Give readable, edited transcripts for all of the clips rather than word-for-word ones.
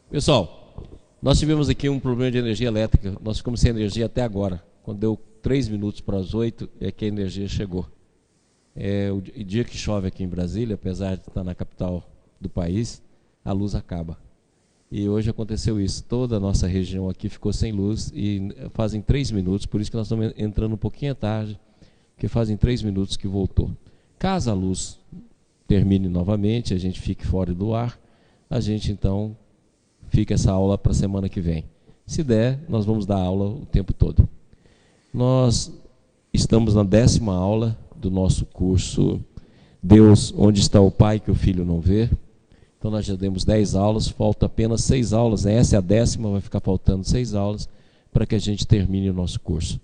Pessoal, nós tivemos aqui um problema de energia elétrica. Nós ficamos sem energia até agora. Quando deu 3 minutos para as 8, é que a energia chegou. O dia que chove aqui em Brasília, apesar de estar na capital do país, a luz acaba. E hoje aconteceu isso. Toda a nossa região aqui ficou sem luz e fazem 3 minutos, por isso que nós estamos entrando um pouquinho à tarde, que fazem 3 minutos que voltou. Caso a luz termine novamente, a gente fique fora do ar, a gente então fica essa aula para a semana que vem. Se der, nós vamos dar aula o tempo todo. Nós estamos na 10ª aula do nosso curso Deus, onde está o Pai que o Filho não vê. Então nós já demos 10 aulas, falta apenas 6 aulas, essa é a 10ª, vai ficar faltando 6 aulas para que a gente termine o nosso curso.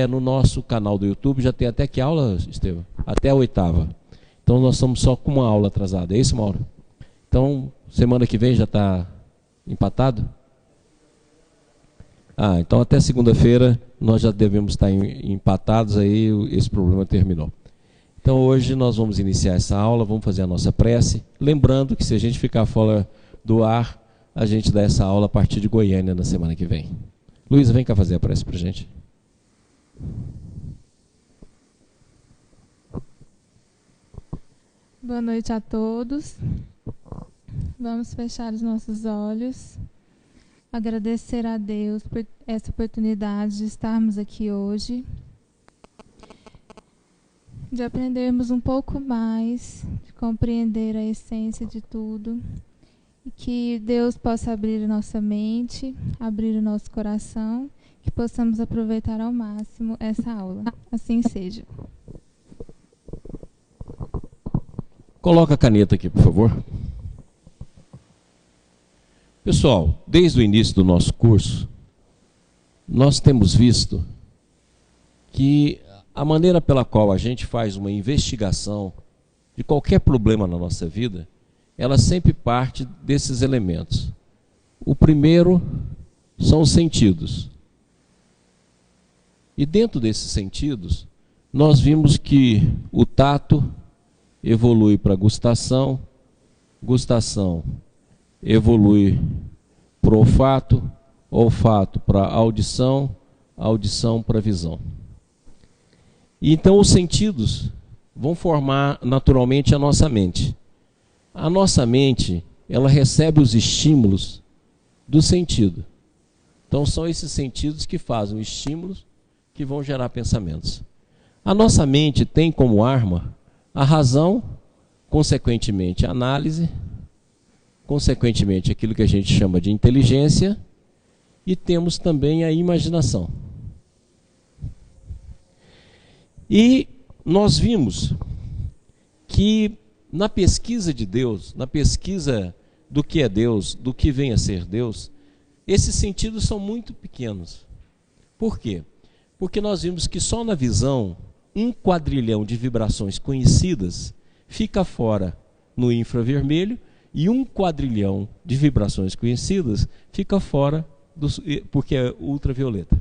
No nosso canal do YouTube já tem até que aula, Estevam? Até a 8ª. Então nós estamos só com uma aula atrasada, é isso, Mauro? Então, semana que vem já está empatado? Então até segunda-feira nós já devemos estar empatados, aí esse problema terminou. Então hoje nós vamos iniciar essa aula, vamos fazer a nossa prece, lembrando que se a gente ficar fora do ar, a gente dá essa aula a partir de Goiânia na semana que vem. Luísa, vem cá fazer a prece para a gente. Boa noite a todos. Vamos fechar os nossos olhos. Agradecer a Deus por essa oportunidade de estarmos aqui hoje, de aprendermos um pouco mais, de compreender a essência de tudo, e que Deus possa abrir a nossa mente, abrir o nosso coração, que possamos aproveitar ao máximo essa aula. Assim seja. Coloca a caneta aqui, por favor. Pessoal, desde o início do nosso curso, nós temos visto que a maneira pela qual a gente faz uma investigação de qualquer problema na nossa vida, ela sempre parte desses elementos. O primeiro são os sentidos. E dentro desses sentidos, nós vimos que o tato evolui para a gustação, gustação evolui para o olfato, olfato para a audição, audição para a visão. E então os sentidos vão formar naturalmente a nossa mente. A nossa mente, ela recebe os estímulos do sentido. Então são esses sentidos que fazem estímulos que vão gerar pensamentos. A nossa mente tem como arma a razão, consequentemente a análise, consequentemente aquilo que a gente chama de inteligência, e temos também a imaginação. E nós vimos que na pesquisa de Deus, na pesquisa do que é Deus, do que vem a ser Deus, esses sentidos são muito pequenos. Por quê? Porque nós vimos que só na visão, 1 quadrilhão de vibrações conhecidas fica fora no infravermelho e 1 quadrilhão de vibrações conhecidas fica fora porque é ultravioleta.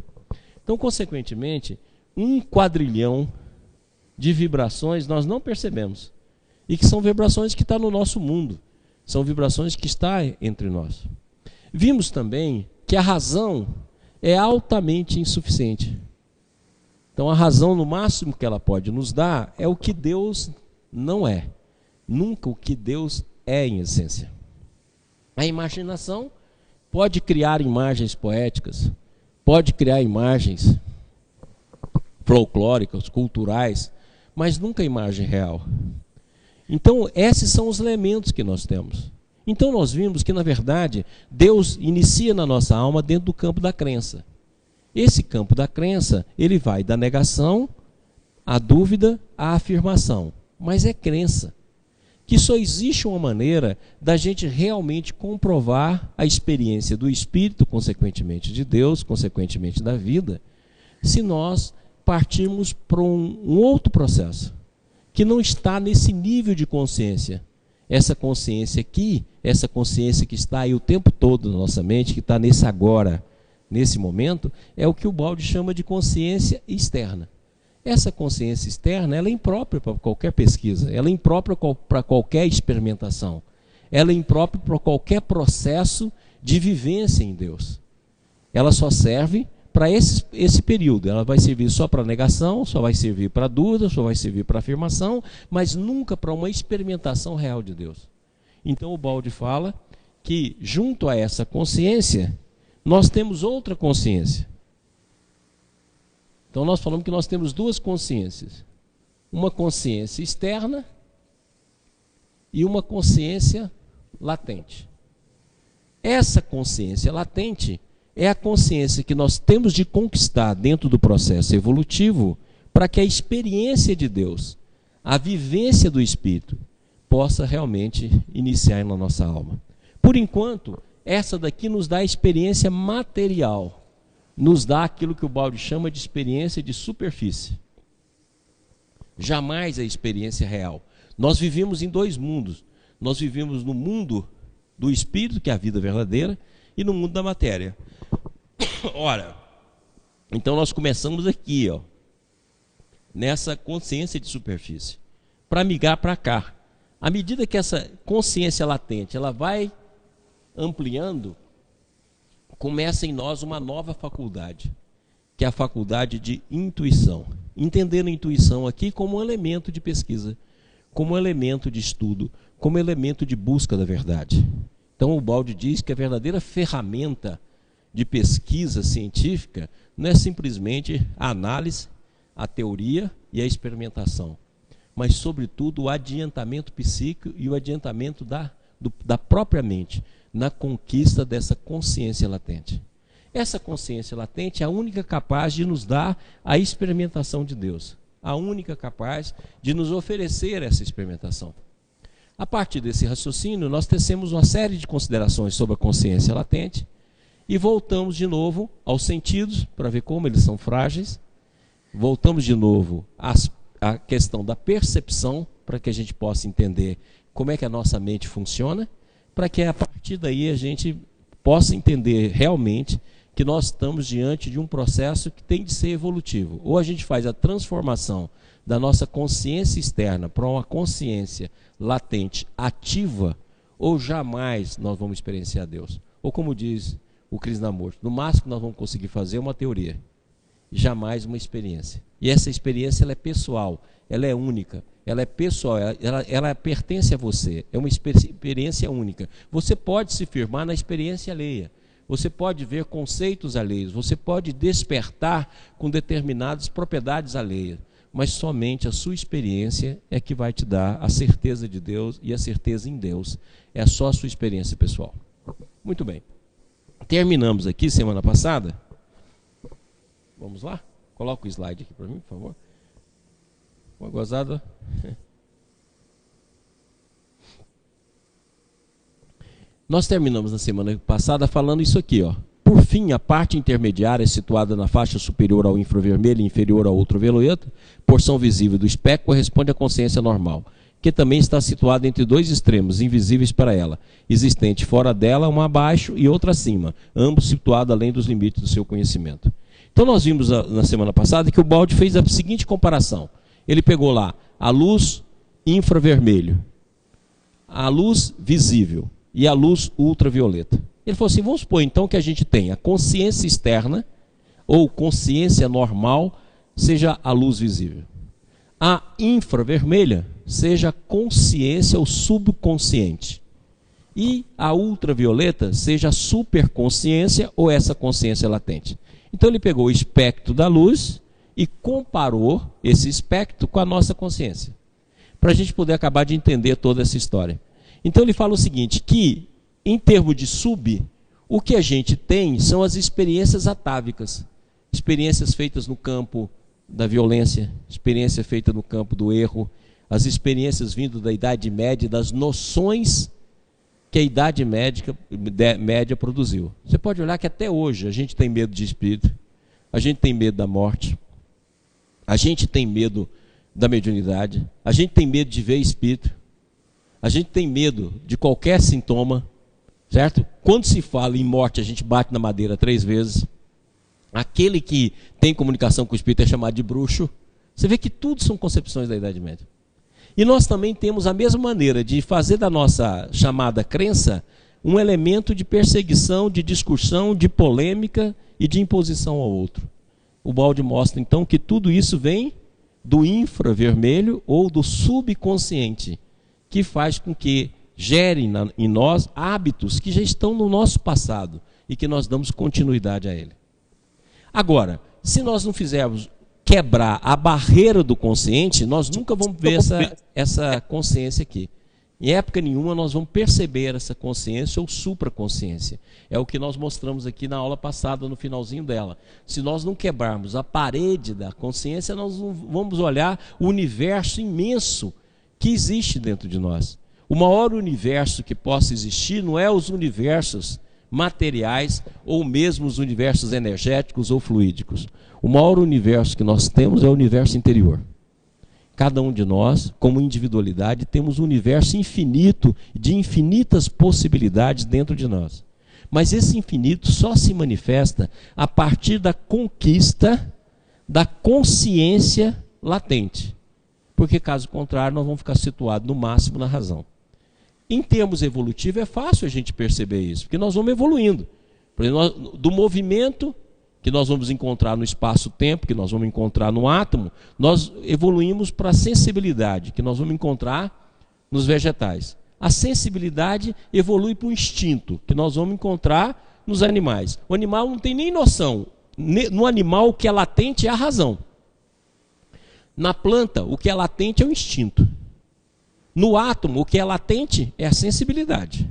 Então, consequentemente, 1 quadrilhão de vibrações nós não percebemos. E que são vibrações que estão no nosso mundo. São vibrações que estão entre nós. Vimos também que a razão é altamente insuficiente. Então a razão, no máximo que ela pode nos dar, é o que Deus não é. Nunca o que Deus é em essência. A imaginação pode criar imagens poéticas, pode criar imagens folclóricas, culturais, mas nunca imagem real. Então esses são os elementos que nós temos. Então nós vimos que, na verdade, Deus inicia na nossa alma dentro do campo da crença. Esse campo da crença, ele vai da negação, à dúvida, à afirmação. Mas é crença. Que só existe uma maneira da gente realmente comprovar a experiência do Espírito, consequentemente de Deus, consequentemente da vida, se nós partirmos para um outro processo, que não está nesse nível de consciência. Essa consciência aqui, essa consciência que está aí o tempo todo na nossa mente, que está nesse agora, nesse momento, é o que o Baldi chama de consciência externa. Essa consciência externa, ela é imprópria para qualquer pesquisa, ela é imprópria para qualquer experimentação. ela é imprópria para qualquer processo de vivência em Deus. Ela só serve para esse período. Ela vai servir só para negação, só vai servir para dúvida, só vai servir para afirmação, mas nunca para uma experimentação real de Deus. Então o balde fala que junto a essa consciência, nós temos outra consciência. Então nós falamos que nós temos duas consciências. Uma consciência externa e uma consciência latente. Essa consciência latente é a consciência que nós temos de conquistar dentro do processo evolutivo para que a experiência de Deus, a vivência do Espírito, possa realmente iniciar na nossa alma. Por enquanto, essa daqui nos dá a experiência material, nos dá aquilo que o balde chama de experiência de superfície. Jamais a experiência real. Nós vivemos em dois mundos. Nós vivemos no mundo do Espírito, que é a vida verdadeira, e no mundo da matéria. Ora, então nós começamos aqui, ó, nessa consciência de superfície, para migrar para cá. À medida que essa consciência latente ela vai ampliando, começa em nós uma nova faculdade, que é a faculdade de intuição. Entendendo a intuição aqui como um elemento de pesquisa, como um elemento de estudo, como elemento de busca da verdade. Então o balde diz que a verdadeira ferramenta de pesquisa científica não é simplesmente a análise, a teoria e a experimentação, mas sobretudo o adiantamento psíquico e o adiantamento da própria mente na conquista dessa consciência latente. Essa consciência latente é a única capaz de nos dar a experimentação de Deus, a única capaz de nos oferecer essa experimentação. A partir desse raciocínio, nós tecemos uma série de considerações sobre a consciência latente e voltamos de novo aos sentidos, para ver como eles são frágeis. Voltamos de novo à questão da percepção, para que a gente possa entender como é que a nossa mente funciona, para que a partir daí a gente possa entender realmente que nós estamos diante de um processo que tem de ser evolutivo. Ou a gente faz a transformação da nossa consciência externa para uma consciência latente, ativa, ou jamais nós vamos experienciar Deus. Ou como diz o Krishnamurti, no máximo que nós vamos conseguir fazer é uma teoria, jamais uma experiência. E essa experiência ela é pessoal, ela é única, ela é pessoal, ela pertence a você, é uma experiência única. Você pode se firmar na experiência alheia, você pode ver conceitos alheios, você pode despertar com determinadas propriedades alheias, mas somente a sua experiência é que vai te dar a certeza de Deus e a certeza em Deus. É só a sua experiência pessoal. Muito bem. Terminamos aqui semana passada. Vamos lá? Coloca o slide aqui para mim, por favor. Uma gozada. Nós terminamos na semana passada falando isso aqui, ó. Por fim, a parte intermediária, situada na faixa superior ao infravermelho e inferior ao ultravioleta, porção visível do espectro, corresponde à consciência normal, que também está situada entre dois extremos, invisíveis para ela, existente fora dela, uma abaixo e outra acima, ambos situados além dos limites do seu conhecimento. Então nós vimos na semana passada que o balde fez a seguinte comparação. Ele pegou lá a luz infravermelho, a luz visível e a luz ultravioleta. Ele falou assim, vamos supor então que a gente tenha consciência externa, ou consciência normal, seja a luz visível. A infravermelha seja consciência ou subconsciente. E a ultravioleta seja a superconsciência ou essa consciência latente. Então ele pegou o espectro da luz e comparou esse espectro com a nossa consciência, para a gente poder acabar de entender toda essa história. Então ele fala o seguinte, que em termos de o que a gente tem são as experiências atávicas, experiências feitas no campo da violência, experiência feita no campo do erro, as experiências vindo da Idade Média, das noções que a Idade Média produziu. Você pode olhar que até hoje a gente tem medo de espírito, a gente tem medo da morte, a gente tem medo da mediunidade, a gente tem medo de ver espírito, a gente tem medo de qualquer sintoma, certo? Quando se fala em morte, a gente bate na madeira 3 vezes. Aquele que tem comunicação com o espírito é chamado de bruxo. Você vê que tudo são concepções da Idade Média. E nós também temos a mesma maneira de fazer da nossa chamada crença um elemento de perseguição, de discussão, de polêmica e de imposição ao outro. O balde mostra então que tudo isso vem do infravermelho ou do subconsciente, que faz com que gerem em nós hábitos que já estão no nosso passado e que nós damos continuidade a ele. Agora, se nós não fizermos quebrar a barreira do consciente, nós nunca vamos ver essa consciência aqui. Em época nenhuma nós vamos perceber essa consciência ou supraconsciência. É o que nós mostramos aqui na aula passada, no finalzinho dela. Se nós não quebrarmos a parede da consciência, nós não vamos olhar o universo imenso que existe dentro de nós. O maior universo que possa existir não é os universos materiais ou mesmo os universos energéticos ou fluídicos. O maior universo que nós temos é o universo interior. Cada um de nós, como individualidade, temos um universo infinito, de infinitas possibilidades dentro de nós. Mas esse infinito só se manifesta a partir da conquista da consciência latente. Porque, caso contrário, nós vamos ficar situados no máximo na razão. Em termos evolutivos, é fácil a gente perceber isso, porque nós vamos evoluindo. Por exemplo, do movimento que nós vamos encontrar no espaço-tempo, que nós vamos encontrar no átomo, nós evoluímos para a sensibilidade, que nós vamos encontrar nos vegetais. A sensibilidade evolui para o instinto, que nós vamos encontrar nos animais. O animal não tem nem noção. No animal, o que é latente é a razão. Na planta, o que é latente é o instinto. No átomo, o que é latente é a sensibilidade.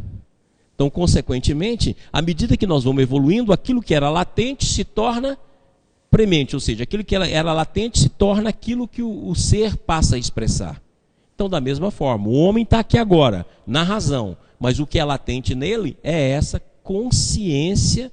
Então, consequentemente, à medida que nós vamos evoluindo, aquilo que era latente se torna premente, ou seja, aquilo que era latente se torna aquilo que o ser passa a expressar. Então, da mesma forma, o homem está aqui agora, na razão, mas o que é latente nele é essa consciência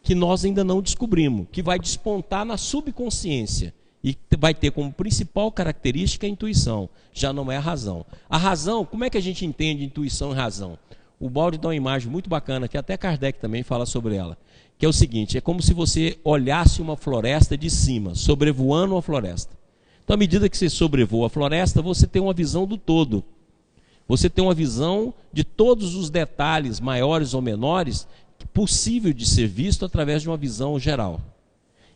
que nós ainda não descobrimos, que vai despontar na subconsciência. E vai ter como principal característica a intuição, já não é a razão. A razão, como é que a gente entende intuição e razão? O balde dá uma imagem muito bacana, que até Kardec também fala sobre ela, que é o seguinte, é como se você olhasse uma floresta de cima, sobrevoando uma floresta. Então, à medida que você sobrevoa a floresta, você tem uma visão do todo. Você tem uma visão de todos os detalhes, maiores ou menores, possível de ser visto através de uma visão geral.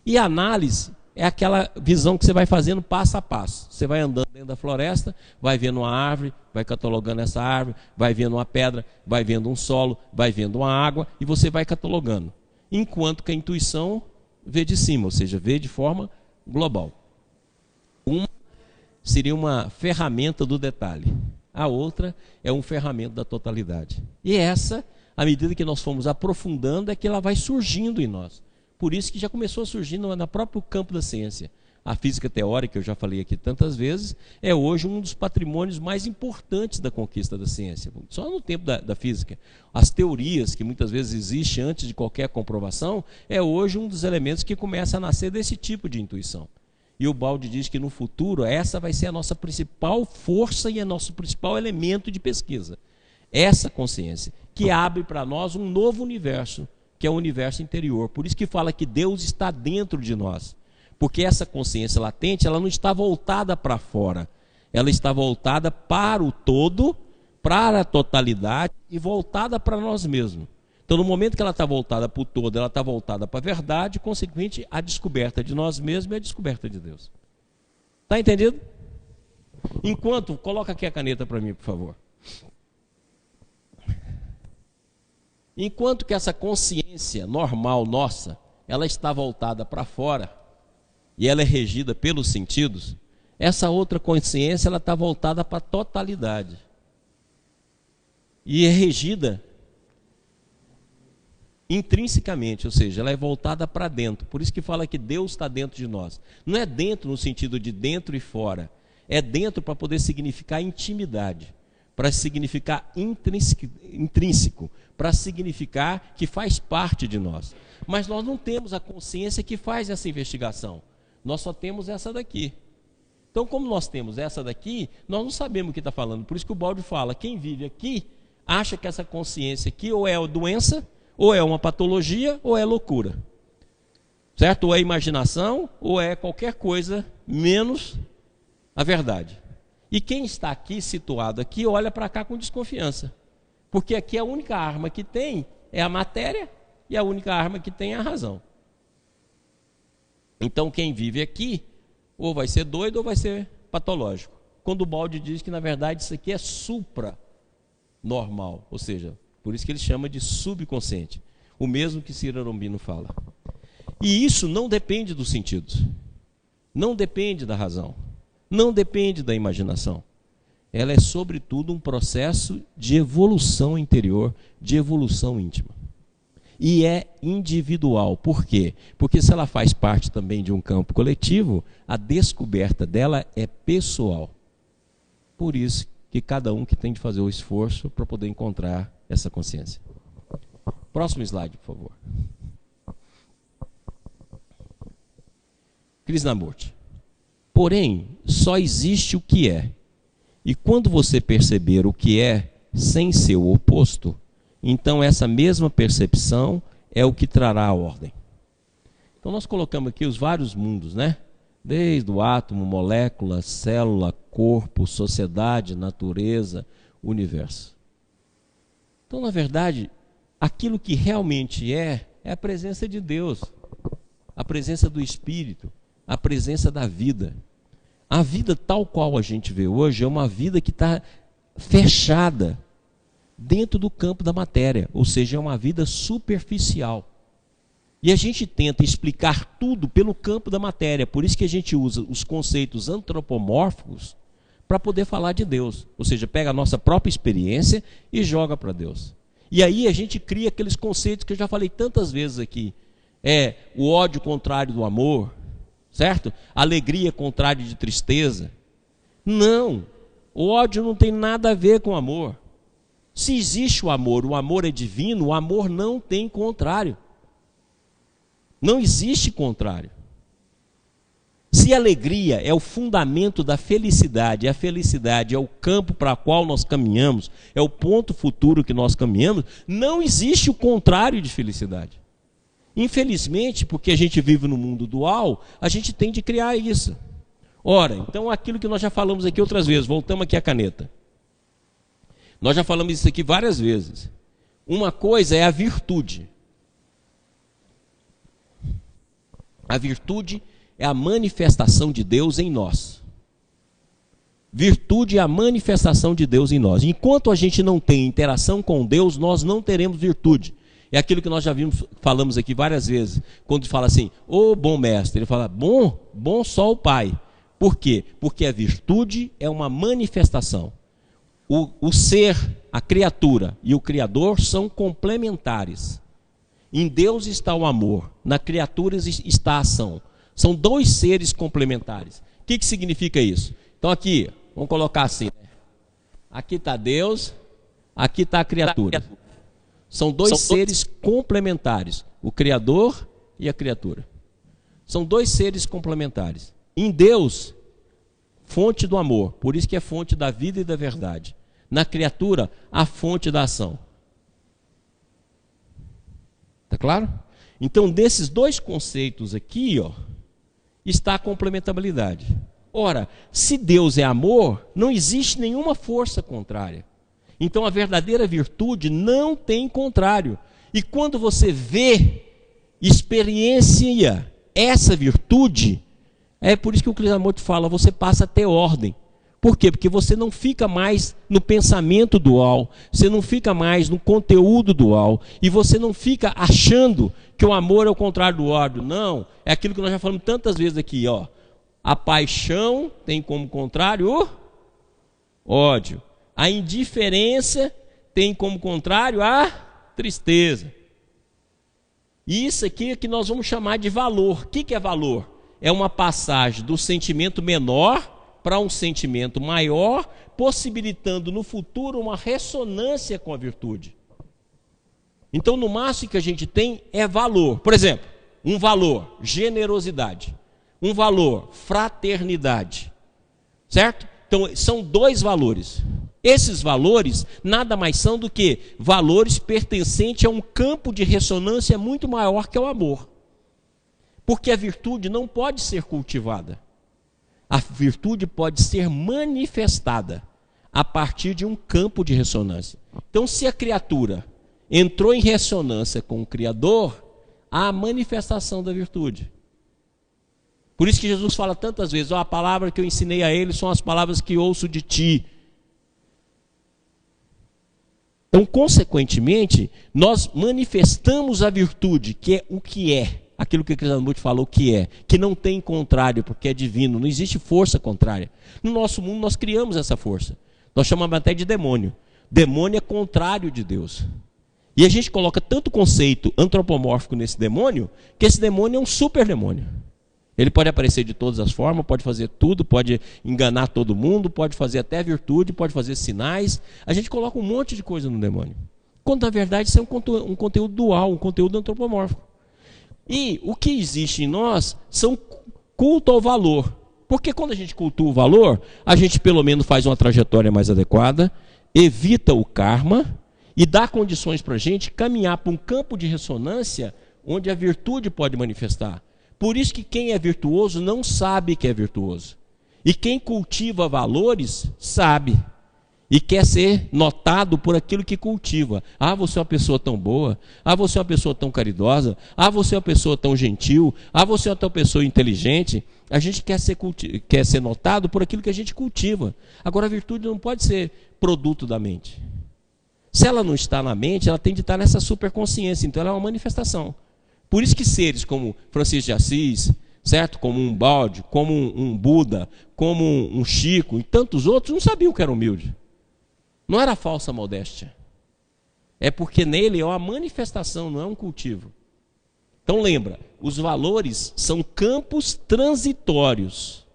E a análise é aquela visão que você vai fazendo passo a passo. Você vai andando dentro da floresta, vai vendo uma árvore, vai catalogando essa árvore, vai vendo uma pedra, vai vendo um solo, vai vendo uma água, e você vai catalogando. Enquanto que a intuição vê de cima, ou seja, vê de forma global. Uma seria uma ferramenta do detalhe. A outra é um ferramenta da totalidade. E essa, à medida que nós fomos aprofundando, é que ela vai surgindo em nós. Por isso que já começou a surgir no próprio campo da ciência. A física teórica, eu já falei aqui tantas vezes, é hoje um dos patrimônios mais importantes da conquista da ciência. Só no tempo da física. As teorias, que muitas vezes existem antes de qualquer comprovação, é hoje um dos elementos que começa a nascer desse tipo de intuição. E o Baldi diz que no futuro essa vai ser a nossa principal força e o nosso principal elemento de pesquisa. Essa consciência, que abre para nós um novo universo, que é o universo interior. Por isso que fala que Deus está dentro de nós. Porque essa consciência latente, ela não está voltada para fora. Ela está voltada para o todo, para a totalidade e voltada para nós mesmos. Então, no momento que ela está voltada para o todo, ela está voltada para a verdade, consequentemente, a descoberta de nós mesmos é a descoberta de Deus. Está entendido? Enquanto, coloca aqui a caneta para mim, por favor. Enquanto que essa consciência normal nossa, ela está voltada para fora e ela é regida pelos sentidos, essa outra consciência ela está voltada para a totalidade e é regida intrinsecamente, ou seja, ela é voltada para dentro. Por isso que fala que Deus está dentro de nós. Não é dentro no sentido de dentro e fora, é dentro para poder significar intimidade, para significar intrínseco, para significar que faz parte de nós. Mas nós não temos a consciência que faz essa investigação. Nós só temos essa daqui. Então, como nós temos essa daqui, nós não sabemos o que está falando. Por isso que o Baldi fala, quem vive aqui acha que essa consciência aqui ou é doença, ou é uma patologia, ou é loucura. Certo? Ou é imaginação, ou é qualquer coisa menos a verdade. E quem está aqui, situado aqui, olha para cá com desconfiança. Porque aqui a única arma que tem é a matéria e a única arma que tem é a razão. Então quem vive aqui ou vai ser doido ou vai ser patológico. Quando o Baldi diz que na verdade isso aqui é supra-normal, ou seja, por isso que ele chama de subconsciente. O mesmo que Ciro Arombino fala. E isso não depende dos sentidos. Não depende da razão. Não depende da imaginação. Ela é, sobretudo, um processo de evolução interior, de evolução íntima. E é individual. Por quê? Porque se ela faz parte também de um campo coletivo, a descoberta dela é pessoal. Por isso que cada um que tem de fazer o esforço para poder encontrar essa consciência. Próximo slide, por favor. Krishnamurti. Porém, só existe o que é. E quando você perceber o que é sem seu oposto, então essa mesma percepção é o que trará a ordem. Então nós colocamos aqui os vários mundos, né? Desde o átomo, molécula, célula, corpo, sociedade, natureza, universo. Então, na verdade, aquilo que realmente é a presença de Deus, a presença do Espírito, a presença da vida. A vida tal qual a gente vê hoje é uma vida que está fechada dentro do campo da matéria, ou seja, é uma vida superficial. E a gente tenta explicar tudo pelo campo da matéria, por isso que a gente usa os conceitos antropomórficos para poder falar de Deus. Ou seja, pega a nossa própria experiência e joga para Deus. E aí a gente cria aqueles conceitos que eu já falei tantas vezes aqui. É o ódio contrário do amor, certo? Alegria contrária de tristeza. Não, o ódio não tem nada a ver com o amor. Se existe o amor é divino, o amor não tem contrário. Não existe contrário. Se a alegria é o fundamento da felicidade, a felicidade é o campo para o qual nós caminhamos, é o ponto futuro que nós caminhamos, não existe o contrário de felicidade. Infelizmente, porque a gente vive no mundo dual, a gente tem de criar isso. Ora, então aquilo que nós já falamos aqui outras vezes, voltamos aqui à caneta. Nós já falamos isso aqui várias vezes. Uma coisa é a virtude. A virtude é a manifestação de Deus em nós. Virtude é a manifestação de Deus em nós. Enquanto a gente não tem interação com Deus, nós não teremos virtude. É aquilo que nós já falamos aqui várias vezes. Quando fala assim, ô bom mestre, ele fala, bom só o Pai. Por quê? Porque a virtude é uma manifestação. O ser, a criatura e o Criador são complementares. Em Deus está o amor, na criatura está a ação. São dois seres complementares. O que significa isso? Então aqui, vamos colocar assim. Aqui está Deus, aqui está a criatura. São dois seres complementares, o Criador e a criatura. São dois seres complementares. Em Deus, fonte do amor, por isso que é fonte da vida e da verdade. Na criatura, a fonte da ação. Está claro? Então, desses dois conceitos aqui, ó, está a complementabilidade. Ora, se Deus é amor, não existe nenhuma força contrária. Então a verdadeira virtude não tem contrário. E quando você vê, experiencia essa virtude, é por isso que o Krishnamurti fala, você passa a ter ordem. Por quê? Porque você não fica mais no pensamento dual, você não fica mais no conteúdo dual, e você não fica achando que o amor é o contrário do ódio. Não, é aquilo que nós já falamos tantas vezes aqui, ó. A paixão tem como contrário o ódio. A indiferença tem como contrário a tristeza. E isso aqui é que nós vamos chamar de valor. O que é valor? É uma passagem do sentimento menor para um sentimento maior, possibilitando no futuro uma ressonância com a virtude. Então, no máximo que a gente tem é valor. Por exemplo, um valor, generosidade. Um valor, fraternidade. Certo? Então, são dois valores. Esses valores nada mais são do que valores pertencentes a um campo de ressonância muito maior que é o amor. Porque a virtude não pode ser cultivada. A virtude pode ser manifestada a partir de um campo de ressonância. Então, se a criatura entrou em ressonância com o Criador, há a manifestação da virtude. Por isso que Jesus fala tantas vezes, a palavra que eu ensinei a ele são as palavras que ouço de ti. Então, consequentemente, nós manifestamos a virtude, que é o que é. Aquilo que Krishnamurti falou que é, que não tem contrário, porque é divino, não existe força contrária. No nosso mundo nós criamos essa força. Nós chamamos até de demônio. Demônio é contrário de Deus. E a gente coloca tanto conceito antropomórfico nesse demônio, que esse demônio é um super demônio. Ele pode aparecer de todas as formas, pode fazer tudo, pode enganar todo mundo, pode fazer até virtude, pode fazer sinais. A gente coloca um monte de coisa no demônio. Quando na verdade isso é um conteúdo dual, um conteúdo antropomórfico. E o que existe em nós são culto ao valor. Porque quando a gente cultua o valor, a gente pelo menos faz uma trajetória mais adequada, evita o karma e dá condições para a gente caminhar para um campo de ressonância onde a virtude pode manifestar. Por isso que quem é virtuoso não sabe que é virtuoso. E quem cultiva valores sabe. E quer ser notado por aquilo que cultiva. Ah, você é uma pessoa tão boa. Ah, você é uma pessoa tão caridosa. Ah, você é uma pessoa tão gentil. Ah, você é uma pessoa inteligente. A gente quer ser notado por aquilo que a gente cultiva. Agora, a virtude não pode ser produto da mente. Se ela não está na mente, ela tem de estar nessa superconsciência. Então, ela é uma manifestação. Por isso que seres como Francisco de Assis, certo? Como um Balde, como um Buda, como um Chico e tantos outros, não sabiam que era humilde. Não era falsa modéstia. É porque nele é uma manifestação, não é um cultivo. Então lembra, os valores são campos transitórios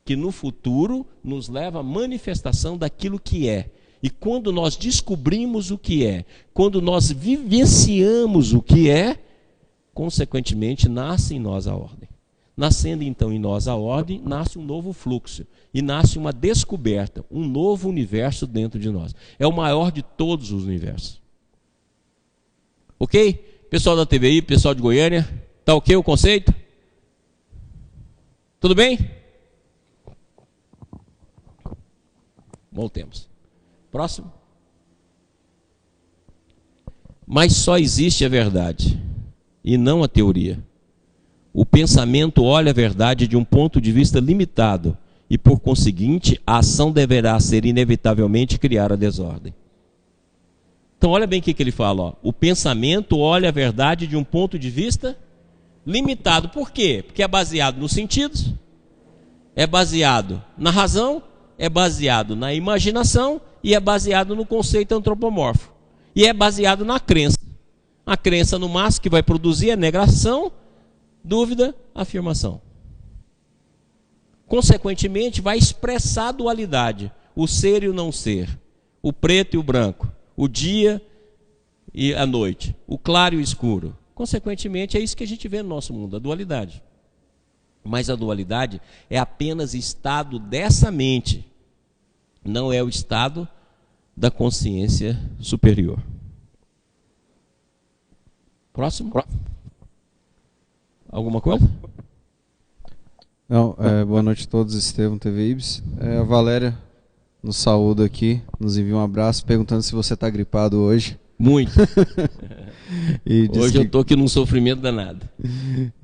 que no futuro nos leva à manifestação daquilo que é. E quando nós descobrimos o que é, quando nós vivenciamos o que é, consequentemente nasce em nós a ordem. Nascendo então em nós a ordem, nasce um novo fluxo e nasce uma descoberta, um novo universo dentro de nós. É o maior de todos os universos. Ok? Pessoal da TVI, pessoal de Goiânia, tá ok o conceito? Tudo bem? Voltemos. Próximo. Mas só existe a verdade e não a teoria. O pensamento olha a verdade de um ponto de vista limitado e, por conseguinte, a ação deverá ser inevitavelmente criar a desordem. Então, olha bem o que ele fala. Ó. O pensamento olha a verdade de um ponto de vista limitado. Por quê? Porque é baseado nos sentidos, é baseado na razão, é baseado na imaginação e é baseado no conceito antropomórfico. E é baseado na crença. A crença, no máximo, que vai produzir é negação, dúvida, afirmação. Consequentemente, vai expressar a dualidade, o ser e o não ser, o preto e o branco, o dia e a noite, o claro e o escuro. Consequentemente, é isso que a gente vê no nosso mundo, a dualidade. Mas a dualidade é apenas estado dessa mente, não é o estado da consciência superior. Próximo? Alguma coisa? Não, boa noite a todos, Estevão TV Ibis. A Valéria nos saúda aqui, nos envia um abraço, perguntando se você está gripado hoje. Muito. E hoje eu estou aqui num sofrimento danado.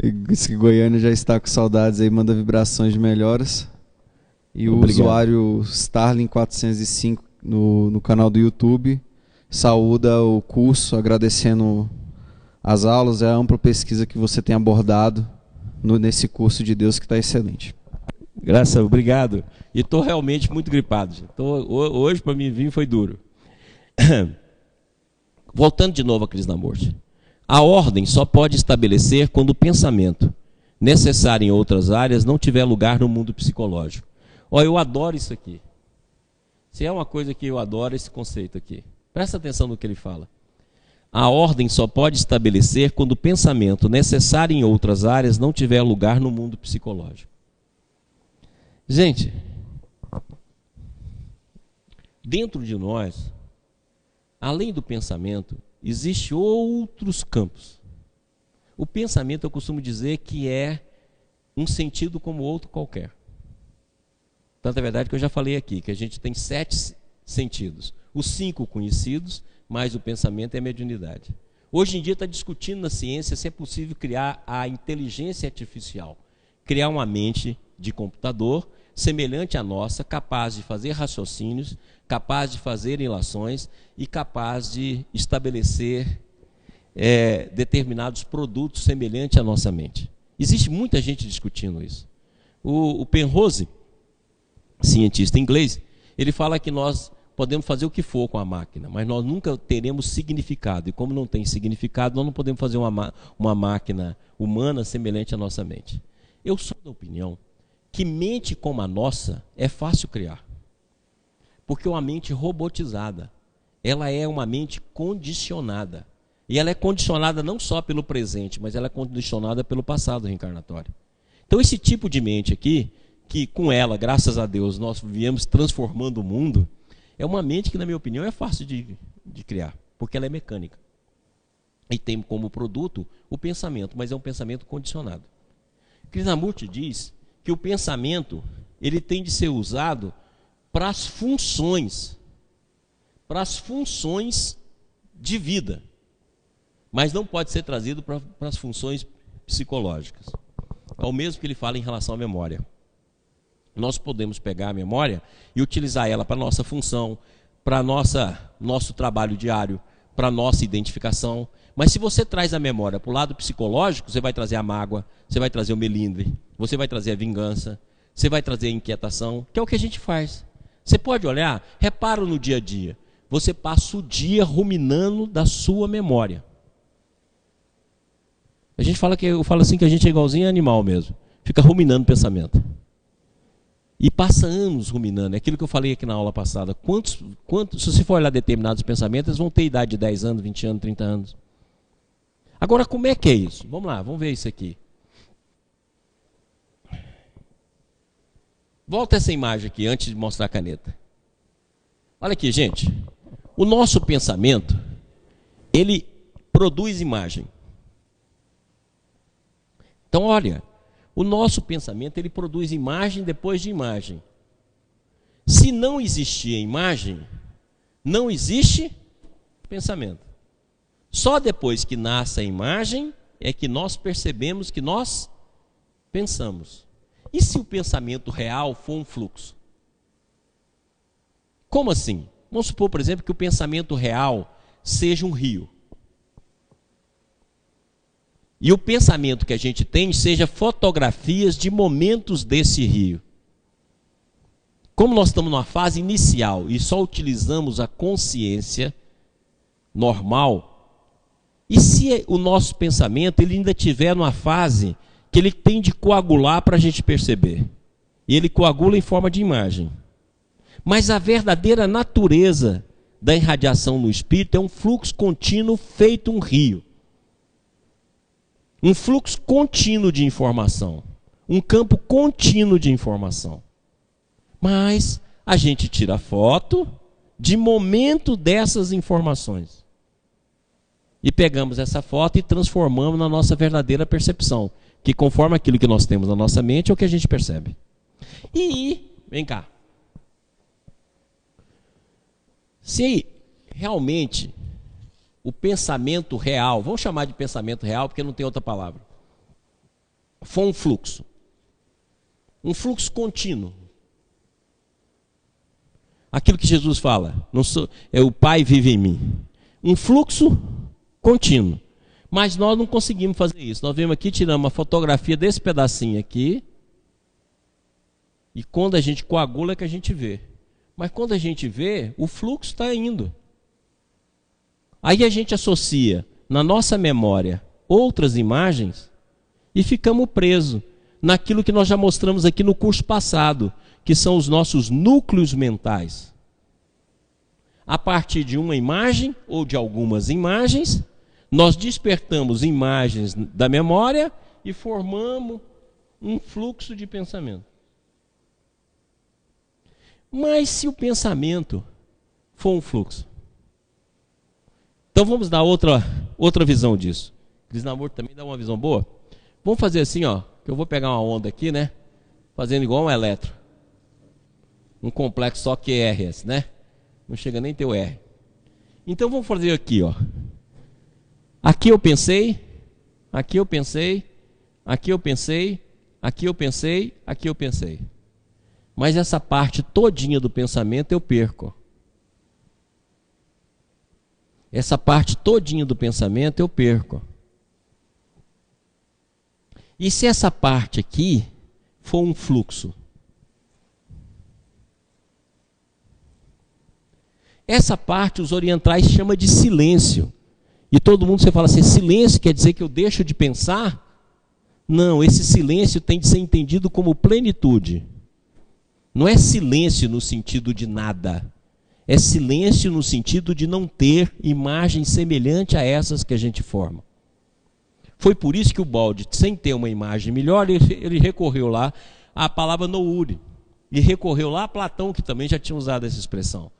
E disse que Goiânia já está com saudades aí, manda vibrações de melhoras. E o Obrigado. usuário Starling405 no canal do YouTube saúda o curso, agradecendo as aulas e a ampla pesquisa que você tem abordado nesse curso de Deus, que está excelente. Graças, obrigado. E estou realmente muito gripado. Hoje para mim vir foi duro. Voltando de novo a Krishnamurti. A ordem só pode estabelecer quando o pensamento, necessário em outras áreas, não tiver lugar no mundo psicológico. Olha, eu adoro isso aqui. Se é uma coisa que eu adoro, esse conceito aqui. Presta atenção no que ele fala. A ordem só pode estabelecer quando o pensamento, necessário em outras áreas, não tiver lugar no mundo psicológico. Gente, dentro de nós, além do pensamento, existem outros campos. O pensamento, eu costumo dizer que é um sentido como outro qualquer. Tanto é verdade que eu já falei aqui, que a gente tem 7 sentidos. Os 5 conhecidos, mais o pensamento e a mediunidade. Hoje em dia está discutindo na ciência se é possível criar a inteligência artificial. Criar uma mente de computador semelhante à nossa, capaz de fazer raciocínios, capaz de fazer ilações e capaz de estabelecer determinados produtos semelhantes à nossa mente. Existe muita gente discutindo isso. O Penrose, cientista inglês, ele fala que nós podemos fazer o que for com a máquina, mas nós nunca teremos significado. E como não tem significado, nós não podemos fazer uma máquina humana semelhante à nossa mente. Eu sou da opinião que mente como a nossa é fácil criar. Porque uma mente robotizada, ela é uma mente condicionada. E ela é condicionada não só pelo presente, mas ela é condicionada pelo passado reencarnatório. Então esse tipo de mente aqui, que com ela, graças a Deus, nós viemos transformando o mundo, é uma mente que, na minha opinião, é fácil de criar, porque ela é mecânica. E tem como produto o pensamento, mas é um pensamento condicionado. Krishnamurti diz que o pensamento ele tem de ser usado para as funções de vida, mas não pode ser trazido para as funções psicológicas. É o mesmo que ele fala em relação à memória. Nós podemos pegar a memória e utilizar ela para a nossa função, para nosso trabalho diário, para a nossa identificação. Mas se você traz a memória para o lado psicológico, você vai trazer a mágoa, você vai trazer o melindre, você vai trazer a vingança, você vai trazer a inquietação, que é o que a gente faz. Você pode olhar, repara no dia a dia. Você passa o dia ruminando da sua memória. Eu falo assim que a gente é igualzinho a animal mesmo. Fica ruminando pensamento. E passa anos ruminando. É aquilo que eu falei aqui na aula passada. Se você for olhar determinados pensamentos, eles vão ter idade de 10 anos, 20 anos, 30 anos. Agora, como é que é isso? Vamos lá, vamos ver isso aqui. Volta essa imagem aqui, antes de mostrar a caneta. Olha aqui, gente. O nosso pensamento, ele produz imagem. Então, olha, o nosso pensamento, ele produz imagem depois de imagem. Se não existir imagem, não existe pensamento. Só depois que nasce a imagem é que nós percebemos que nós pensamos. E se o pensamento real for um fluxo? Como assim? Vamos supor, por exemplo, que o pensamento real seja um rio. E o pensamento que a gente tem seja fotografias de momentos desse rio. Como nós estamos numa fase inicial e só utilizamos a consciência normal, e se o nosso pensamento ele ainda estiver numa fase que ele tem de coagular para a gente perceber? E ele coagula em forma de imagem. Mas a verdadeira natureza da irradiação no espírito é um fluxo contínuo feito um rio. Um fluxo contínuo de informação. Um campo contínuo de informação. Mas a gente tira foto de momento dessas informações. E pegamos essa foto e transformamos na nossa verdadeira percepção. Que conforme aquilo que nós temos na nossa mente é o que a gente percebe. Vem cá. Se realmente o pensamento real, vamos chamar de pensamento real porque não tem outra palavra, for um fluxo contínuo. Aquilo que Jesus fala, o Pai vive em mim. Um fluxo contínuo. Mas nós não conseguimos fazer isso. Nós viemos aqui, tiramos uma fotografia desse pedacinho aqui, e quando a gente coagula é que a gente vê. Mas quando a gente vê, o fluxo está indo. Aí a gente associa na nossa memória outras imagens e ficamos presos naquilo que nós já mostramos aqui no curso passado, que são os nossos núcleos mentais. A partir de uma imagem ou de algumas imagens, nós despertamos imagens da memória e formamos um fluxo de pensamento. Mas se o pensamento for um fluxo, então vamos dar outra visão disso. Krishnamurti também dá uma visão boa. Vamos fazer assim, ó, que eu vou pegar uma onda aqui, né? Fazendo igual um eletro. um complexo só QRS, né? Não chega nem a ter o R. Então vamos fazer aqui, ó. Aqui eu pensei, aqui eu pensei, aqui eu pensei, aqui eu pensei, aqui eu pensei. Mas essa parte todinha do pensamento eu perco. Essa parte todinha do pensamento eu perco. E se essa parte aqui for um fluxo? Essa parte os orientais chamam de silêncio. E todo mundo, você fala assim, silêncio quer dizer que eu deixo de pensar? Não, esse silêncio tem de ser entendido como plenitude. Não é silêncio no sentido de nada. É silêncio no sentido de não ter imagem semelhante a essas que a gente forma. Foi por isso que o Balde, sem ter uma imagem melhor, ele recorreu lá à palavra nouri. E recorreu lá a Platão, que também já tinha usado essa expressão.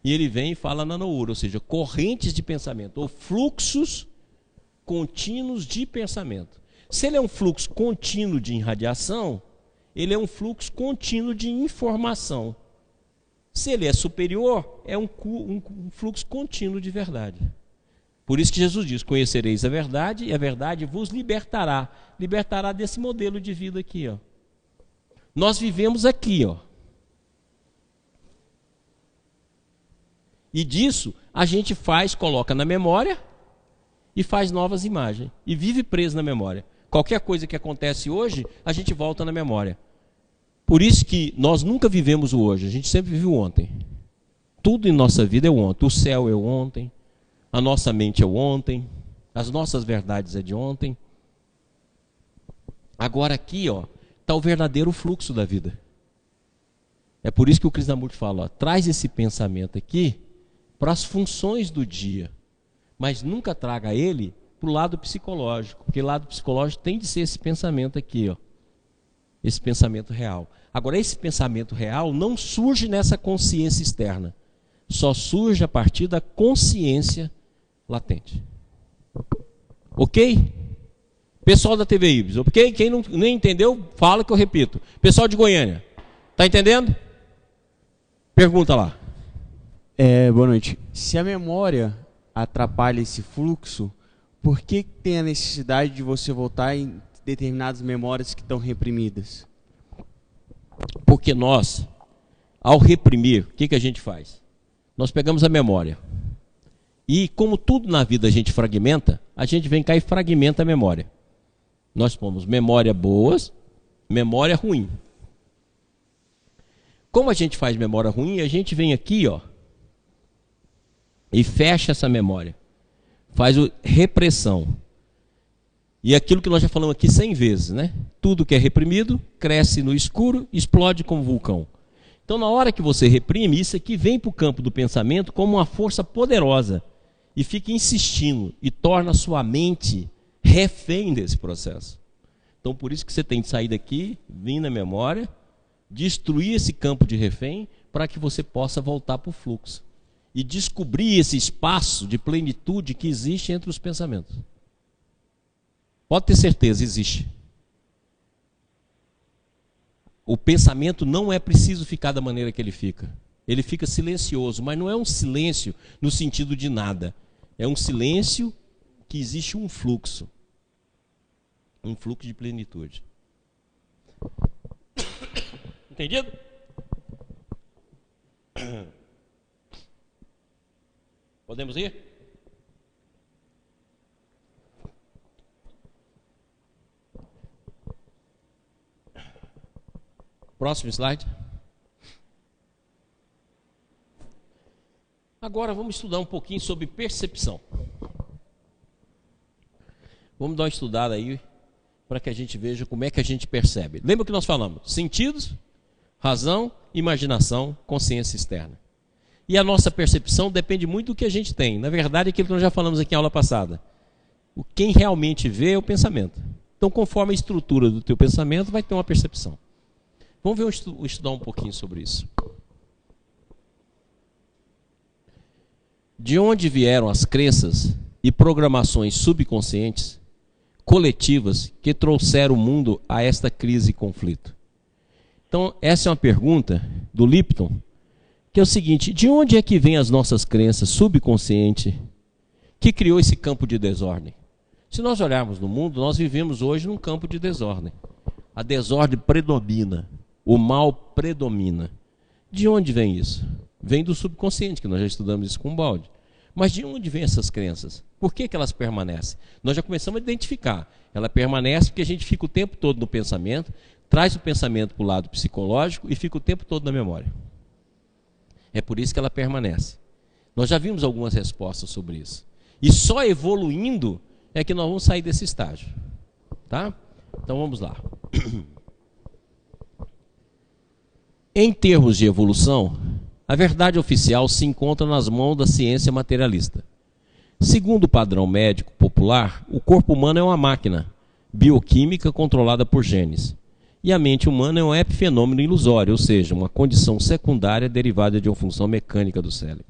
E ele vem e fala na nouri, ou seja, correntes de pensamento, ou fluxos contínuos de pensamento. Se ele é um fluxo contínuo de irradiação, ele é um fluxo contínuo de informação. Se ele é superior, é um fluxo contínuo de verdade. Por isso que Jesus diz, conhecereis a verdade e a verdade vos libertará. Libertará desse modelo de vida aqui, ó. Nós vivemos aqui, ó. E disso a gente coloca na memória e faz novas imagens. E vive preso na memória. Qualquer coisa que acontece hoje, a gente volta na memória. Por isso que nós nunca vivemos o hoje, a gente sempre vive o ontem. Tudo em nossa vida é o ontem. O céu é o ontem, a nossa mente é o ontem, as nossas verdades é de ontem. Agora aqui, ó, está o verdadeiro fluxo da vida. É por isso que o Krishnamurti fala, ó, traz esse pensamento aqui para as funções do dia, mas nunca traga ele para o lado psicológico, porque o lado psicológico tem de ser esse pensamento aqui, ó, esse pensamento real. Agora, esse pensamento real não surge nessa consciência externa, só surge a partir da consciência latente. Ok? Pessoal da TV Ibis, ok? Quem não nem entendeu, fala que eu repito. Pessoal de Goiânia, tá entendendo? Pergunta lá. Boa noite. Se a memória atrapalha esse fluxo, por que tem a necessidade de você voltar em determinadas memórias que estão reprimidas? Porque nós, ao reprimir, o que a gente faz? Nós pegamos a memória. E como tudo na vida a gente fragmenta, a gente vem cá e fragmenta a memória. Nós pomos memória boas, memória ruim. Como a gente faz memória ruim, a gente vem aqui, ó, e fecha essa memória. Faz repressão. E aquilo que nós já falamos aqui 100 vezes, né? Tudo que é reprimido, cresce no escuro, explode como vulcão. Então, na hora que você reprime, isso aqui vem para o campo do pensamento como uma força poderosa. E fica insistindo, e torna a sua mente refém desse processo. Então, por isso que você tem de sair daqui, vir na memória, destruir esse campo de refém, para que você possa voltar para o fluxo. E descobrir esse espaço de plenitude que existe entre os pensamentos. Pode ter certeza, existe. O pensamento não é preciso ficar da maneira que ele fica. Ele fica silencioso, mas não é um silêncio no sentido de nada. É um silêncio que existe um fluxo. Um fluxo de plenitude. Entendido? Podemos ir? Próximo slide. Agora vamos estudar um pouquinho sobre percepção. Vamos dar uma estudada aí para que a gente veja como é que a gente percebe. Lembra que nós falamos? Sentidos, razão, imaginação, consciência externa. E a nossa percepção depende muito do que a gente tem. Na verdade, aquilo que nós já falamos aqui em aula passada. Quem realmente vê é o pensamento. Então, conforme a estrutura do teu pensamento, vai ter uma percepção. Vamos ver estudar um pouquinho sobre isso. De onde vieram as crenças e programações subconscientes, coletivas, que trouxeram o mundo a esta crise e conflito? Então, essa é uma pergunta do Lipton, que é o seguinte: de onde é que vêm as nossas crenças subconscientes que criou esse campo de desordem? Se nós olharmos no mundo, nós vivemos hoje num campo de desordem. A desordem predomina, o mal predomina. De onde vem isso? Vem do subconsciente, que nós já estudamos isso com o Balde. Mas de onde vêm essas crenças? Por que elas permanecem? Nós já começamos a identificar. Ela permanece porque a gente fica o tempo todo no pensamento, traz o pensamento para o lado psicológico e fica o tempo todo na memória. É por isso que ela permanece. Nós já vimos algumas respostas sobre isso. E só evoluindo é que nós vamos sair desse estágio. Tá? Então vamos lá. Em termos de evolução, a verdade oficial se encontra nas mãos da ciência materialista. Segundo o padrão médico popular, o corpo humano é uma máquina bioquímica controlada por genes. E a mente humana é um epifenômeno ilusório, ou seja, uma condição secundária derivada de uma função mecânica do cérebro.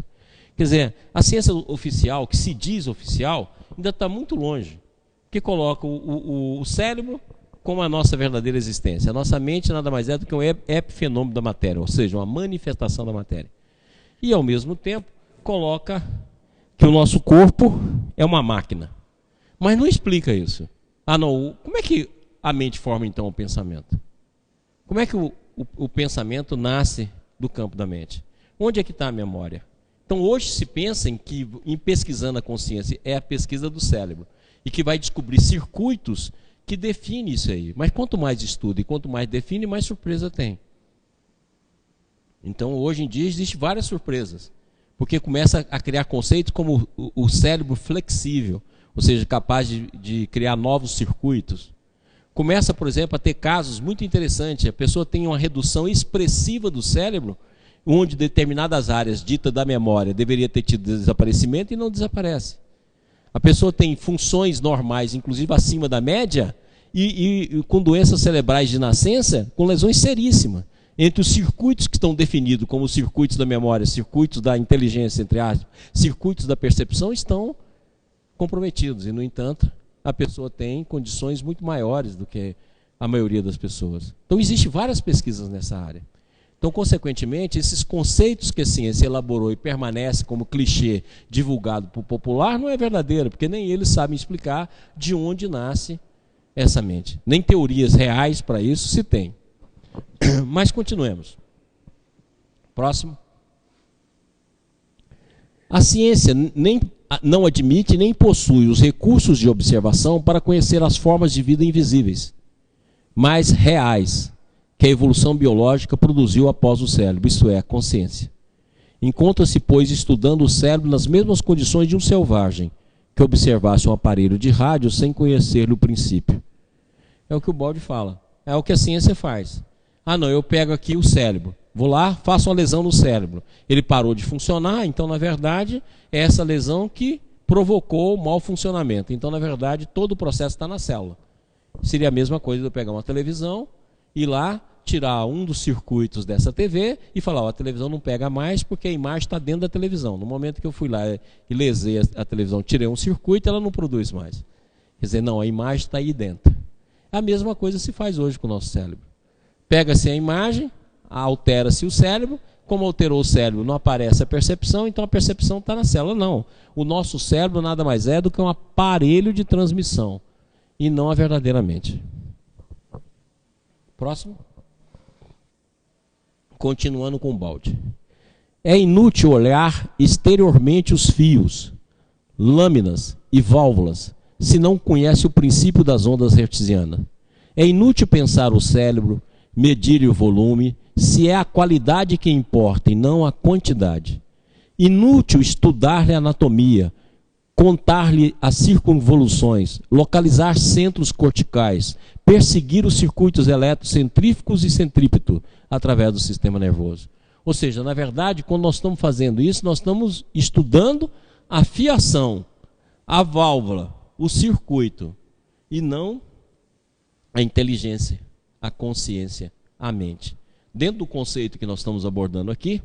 Quer dizer, a ciência oficial, que se diz oficial, ainda está muito longe, que coloca o cérebro como a nossa verdadeira existência. A nossa mente nada mais é do que um epifenômeno da matéria, ou seja, uma manifestação da matéria. E, ao mesmo tempo, coloca que o nosso corpo é uma máquina. Mas não explica isso. Ah, não, como é que a mente forma, então, o pensamento? Como é que o pensamento nasce do campo da mente? Onde é que está a memória? Então, hoje se pensa em pesquisando a consciência, é a pesquisa do cérebro, e que vai descobrir circuitos que define isso aí. Mas quanto mais estuda e quanto mais define, mais surpresa tem. Então, hoje em dia, existem várias surpresas. Porque começa a criar conceitos como o cérebro flexível, ou seja, capaz de criar novos circuitos. Começa, por exemplo, a ter casos muito interessantes. A pessoa tem uma redução expressiva do cérebro, onde determinadas áreas ditas da memória deveria ter tido desaparecimento e não desaparece. A pessoa tem funções normais, inclusive acima da média, e com doenças cerebrais de nascença, com lesões seríssimas. Entre os circuitos que estão definidos como os circuitos da memória, circuitos da inteligência, entre aspas, circuitos da percepção, estão comprometidos. E, no entanto, a pessoa tem condições muito maiores do que a maioria das pessoas. Então, existem várias pesquisas nessa área. Então, consequentemente, esses conceitos que a ciência elaborou e permanece como clichê divulgado para o popular não é verdadeiro, porque nem eles sabem explicar de onde nasce essa mente. Nem teorias reais para isso se tem. Mas continuemos. Próximo. A ciência não admite nem possui os recursos de observação para conhecer as formas de vida invisíveis, mas reais, que a evolução biológica produziu após o cérebro, isto é, a consciência. Encontra-se, pois, estudando o cérebro nas mesmas condições de um selvagem, que observasse um aparelho de rádio sem conhecer-lhe o princípio. É o que o Balde fala. É o que a ciência faz. Ah, não, eu pego aqui o cérebro, vou lá, faço uma lesão no cérebro. Ele parou de funcionar, então, na verdade, é essa lesão que provocou o mau funcionamento. Então, na verdade, todo o processo está na célula. Seria a mesma coisa de eu pegar uma televisão, ir lá, tirar um dos circuitos dessa TV e falar, ó, a televisão não pega mais porque a imagem está dentro da televisão. No momento que eu fui lá e lesei a televisão, tirei um circuito, ela não produz mais. Quer dizer, não, a imagem está aí dentro. A mesma coisa se faz hoje com o nosso cérebro. Pega-se a imagem, altera-se o cérebro, como alterou o cérebro, não aparece a percepção, então a percepção está na célula. Não, o nosso cérebro nada mais é do que um aparelho de transmissão, e não a verdadeira mente. Próximo. Continuando com o Balde. É inútil olhar exteriormente os fios, lâminas e válvulas, se não conhece o princípio das ondas hertzianas. É inútil pensar o cérebro, medir o volume, se é a qualidade que importa e não a quantidade. Inútil estudar-lhe a anatomia, contar-lhe as circunvoluções, localizar centros corticais, perseguir os circuitos eletrocentríficos e centrípetos através do sistema nervoso. Ou seja, na verdade, quando nós estamos fazendo isso, nós estamos estudando a fiação, a válvula, o circuito, e não a inteligência, a consciência, a mente. Dentro do conceito que nós estamos abordando aqui,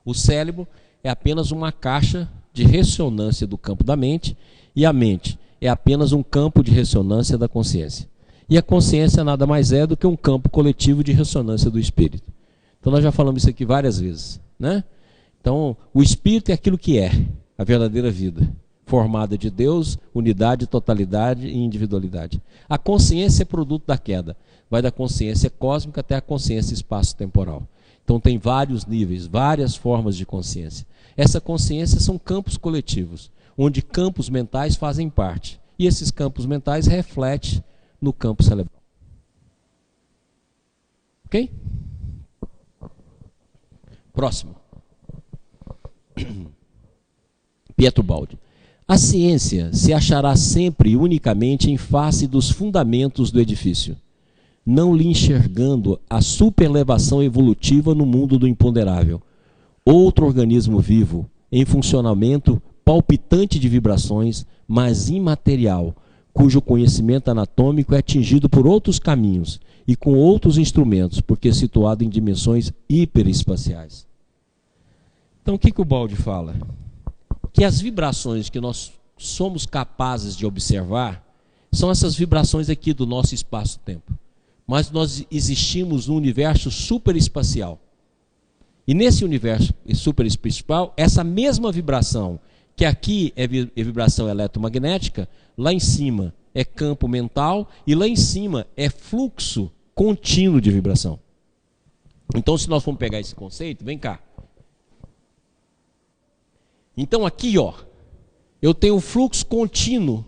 o cérebro é apenas uma caixa de ressonância do campo da mente, e a mente é apenas um campo de ressonância da consciência. E a consciência nada mais é do que um campo coletivo de ressonância do espírito. Então nós já falamos isso aqui várias vezes, né? Então, o espírito é aquilo que é a verdadeira vida, formada de Deus, unidade, totalidade e individualidade. A consciência é produto da queda, vai da consciência cósmica até a consciência espaço-temporal. Então tem vários níveis, várias formas de consciência. Essa consciência são campos coletivos, onde campos mentais fazem parte. E esses campos mentais refletem no campo cerebral. Ok? Próximo. Pietro Baldi. A ciência se achará sempre e unicamente em face dos fundamentos do edifício, não lhe enxergando a superlevação evolutiva no mundo do imponderável. Outro organismo vivo, em funcionamento palpitante de vibrações, mas imaterial, cujo conhecimento anatômico é atingido por outros caminhos e com outros instrumentos, porque é situado em dimensões hiperespaciais. Então o que o Baldi fala? Que as vibrações que nós somos capazes de observar são essas vibrações aqui do nosso espaço-tempo. Mas nós existimos num universo superespacial. E nesse universo superespacial, essa mesma vibração, que aqui é vibração eletromagnética, lá em cima é campo mental e lá em cima é fluxo contínuo de vibração. Então, se nós formos pegar esse conceito, vem cá. Então aqui, ó, eu tenho um fluxo contínuo,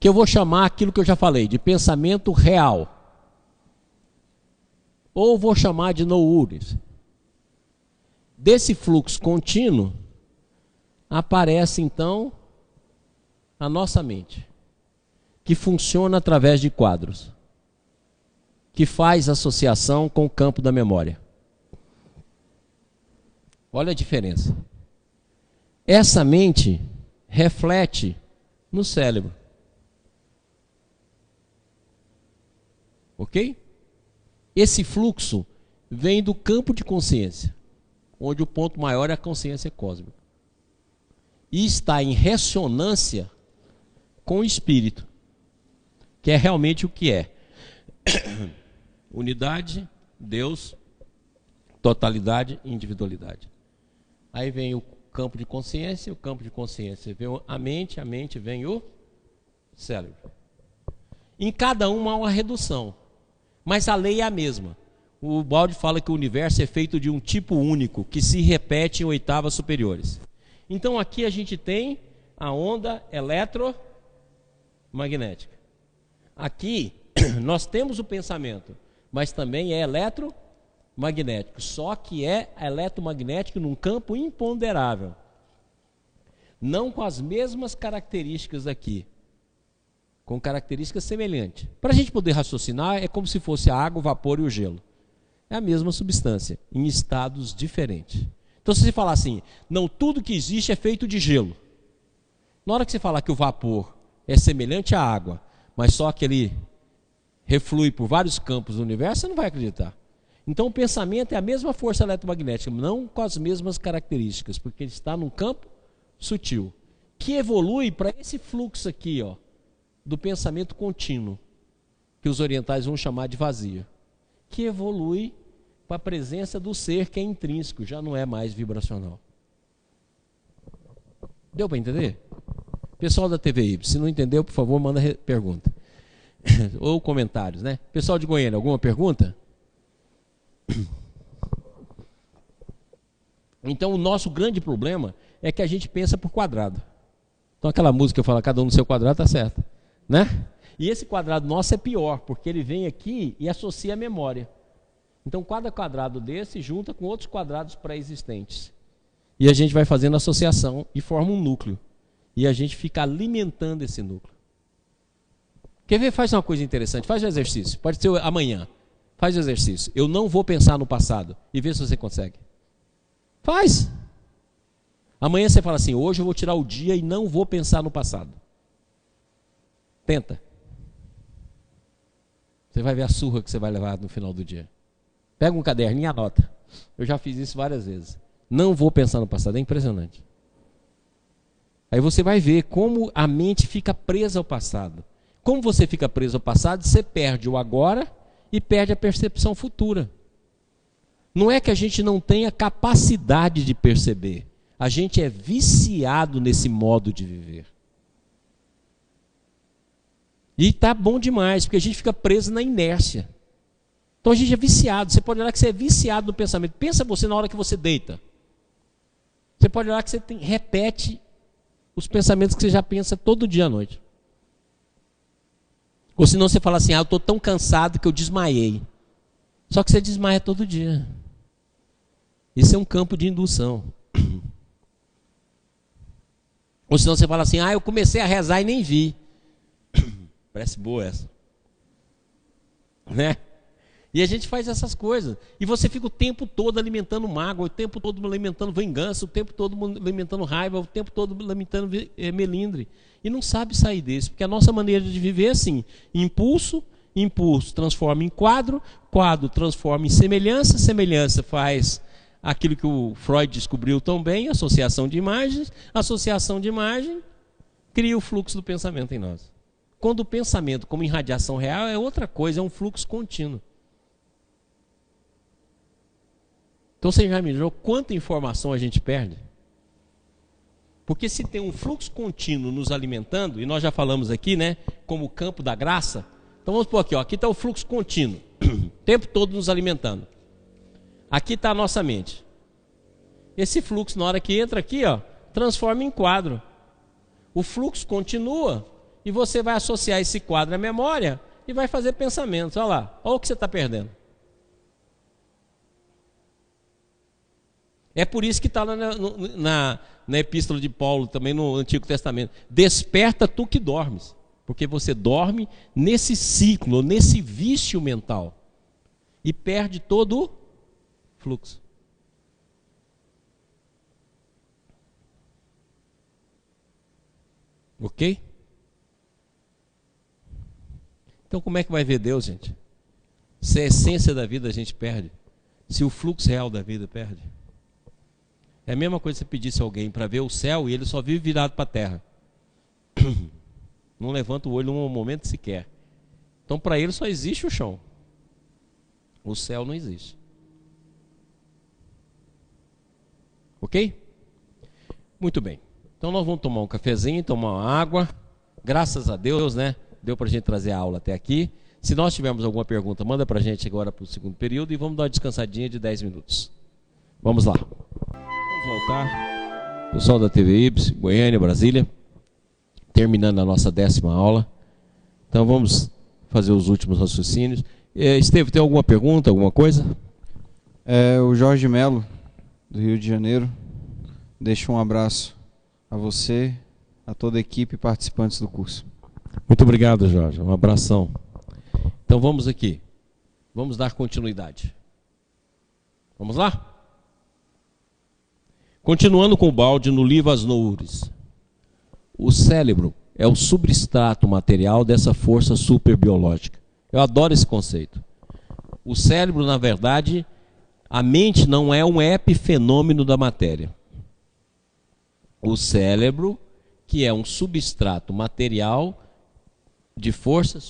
que eu vou chamar aquilo que eu já falei, de pensamento real. Ou vou chamar de no-uris. Desse fluxo contínuo, aparece então a nossa mente, que funciona através de quadros, que faz associação com o campo da memória. Olha a diferença. Essa mente reflete no cérebro. Ok? Esse fluxo vem do campo de consciência, onde o ponto maior é a consciência cósmica. E está em ressonância com o espírito, que é realmente o que é. Unidade, Deus, totalidade e individualidade. Aí vem o campo de consciência, o campo de consciência vem a mente vem o cérebro. Em cada uma há uma redução, mas a lei é a mesma. O Baldi fala que o universo é feito de um tipo único, que se repete em oitavas superiores. Então aqui a gente tem a onda eletromagnética. Aqui nós temos o pensamento, mas também é eletromagnético, só que é eletromagnético num campo imponderável, não com as mesmas características aqui, com características semelhantes. Para a gente poder raciocinar, é como se fosse a água, o vapor e o gelo. É a mesma substância, em estados diferentes. Então se você falar assim, não tudo que existe é feito de gelo. Na hora que você falar que o vapor é semelhante à água, mas só que ele reflui por vários campos do universo, você não vai acreditar. Então o pensamento é a mesma força eletromagnética, não com as mesmas características, porque ele está num campo sutil, que evolui para esse fluxo aqui, ó, do pensamento contínuo, que os orientais vão chamar de vazio, que evolui para a presença do ser que é intrínseco, já não é mais vibracional. Deu para entender? Pessoal da TVI, se não entendeu, por favor, manda pergunta. Ou comentários, né? Pessoal de Goiânia, alguma pergunta? Então o nosso grande problema é que a gente pensa por quadrado. Então aquela música que eu falo, cada um no seu quadrado, tá certo, né? E esse quadrado nosso é pior, porque ele vem aqui e associa a memória. Então cada quadrado desse junta com outros quadrados pré-existentes. E a gente vai fazendo associação e forma um núcleo. E a gente fica alimentando esse núcleo. Quer ver? Faz uma coisa interessante, faz um exercício, pode ser amanhã. Faz o exercício. Eu não vou pensar no passado. E vê se você consegue. Faz. Amanhã você fala assim, hoje eu vou tirar o dia e não vou pensar no passado. Tenta. Você vai ver a surra que você vai levar no final do dia. Pega um caderninho e anota. Eu já fiz isso várias vezes. Não vou pensar no passado. É impressionante. Aí você vai ver como a mente fica presa ao passado. Como você fica preso ao passado, você perde o agora e perde a percepção futura. Não é que a gente não tenha capacidade de perceber, a gente é viciado nesse modo de viver. E tá bom demais, porque a gente fica preso na inércia. Então a gente é viciado. Você pode olhar que você é viciado no pensamento. Pensa você na hora que você deita. Você pode olhar que você repete os pensamentos que você já pensa todo dia à noite. Ou senão você fala assim, eu estou tão cansado que eu desmaiei. Só que você desmaia todo dia. Isso é um campo de indução. Ou senão você fala assim, eu comecei a rezar e nem vi. Parece boa essa. Né? E a gente faz essas coisas. E você fica o tempo todo alimentando mágoa, o tempo todo alimentando vingança, o tempo todo alimentando raiva, o tempo todo alimentando melindre. E não sabe sair desse, porque a nossa maneira de viver é assim: impulso, impulso transforma em quadro, quadro transforma em semelhança, semelhança faz aquilo que o Freud descobriu tão bem, associação de imagens cria o fluxo do pensamento em nós. Quando o pensamento, como em radiação real, é outra coisa, é um fluxo contínuo. Então você já imaginou quanta informação a gente perde? Porque se tem um fluxo contínuo nos alimentando, e nós já falamos aqui, né, como o campo da graça, então vamos pôr aqui, aqui está o fluxo contínuo, o tempo todo nos alimentando. Aqui está a nossa mente. Esse fluxo, na hora que entra aqui, transforma em quadro. O fluxo continua e você vai associar esse quadro à memória e vai fazer pensamentos. Olha lá, olha o que você está perdendo. É por isso que está na epístola de Paulo, também no Antigo Testamento. Desperta tu que dormes. Porque você dorme nesse ciclo, nesse vício mental. E perde todo o fluxo. Ok? Então como é que vai ver Deus, gente? Se a essência da vida a gente perde. Se o fluxo real da vida perde. É a mesma coisa que você pedisse a alguém para ver o céu e ele só vive virado para a terra. Não levanta o olho num momento sequer. Então para ele só existe o chão. O céu não existe. Ok? Muito bem. Então nós vamos tomar um cafezinho, tomar uma água. Graças a Deus, né? Deu para a gente trazer a aula até aqui. Se nós tivermos alguma pergunta, manda para a gente agora para o segundo período e vamos dar uma descansadinha de 10 minutos. Vamos lá. Vamos voltar. Pessoal da TV Ibis, Goiânia, Brasília. Terminando a nossa 10ª aula. Então vamos fazer os últimos raciocínios. Esteve, tem alguma pergunta, alguma coisa? O Jorge Melo, do Rio de Janeiro, deixa um abraço a você, a toda a equipe e participantes do curso. Muito obrigado, Jorge. Um abração. Então vamos aqui. Vamos dar continuidade. Vamos lá? Continuando com o balde no livro As Noures. O cérebro é o substrato material dessa força superbiológica. Eu adoro esse conceito. O cérebro, na verdade, a mente não é um epifenômeno da matéria. O cérebro, que é um substrato material de forças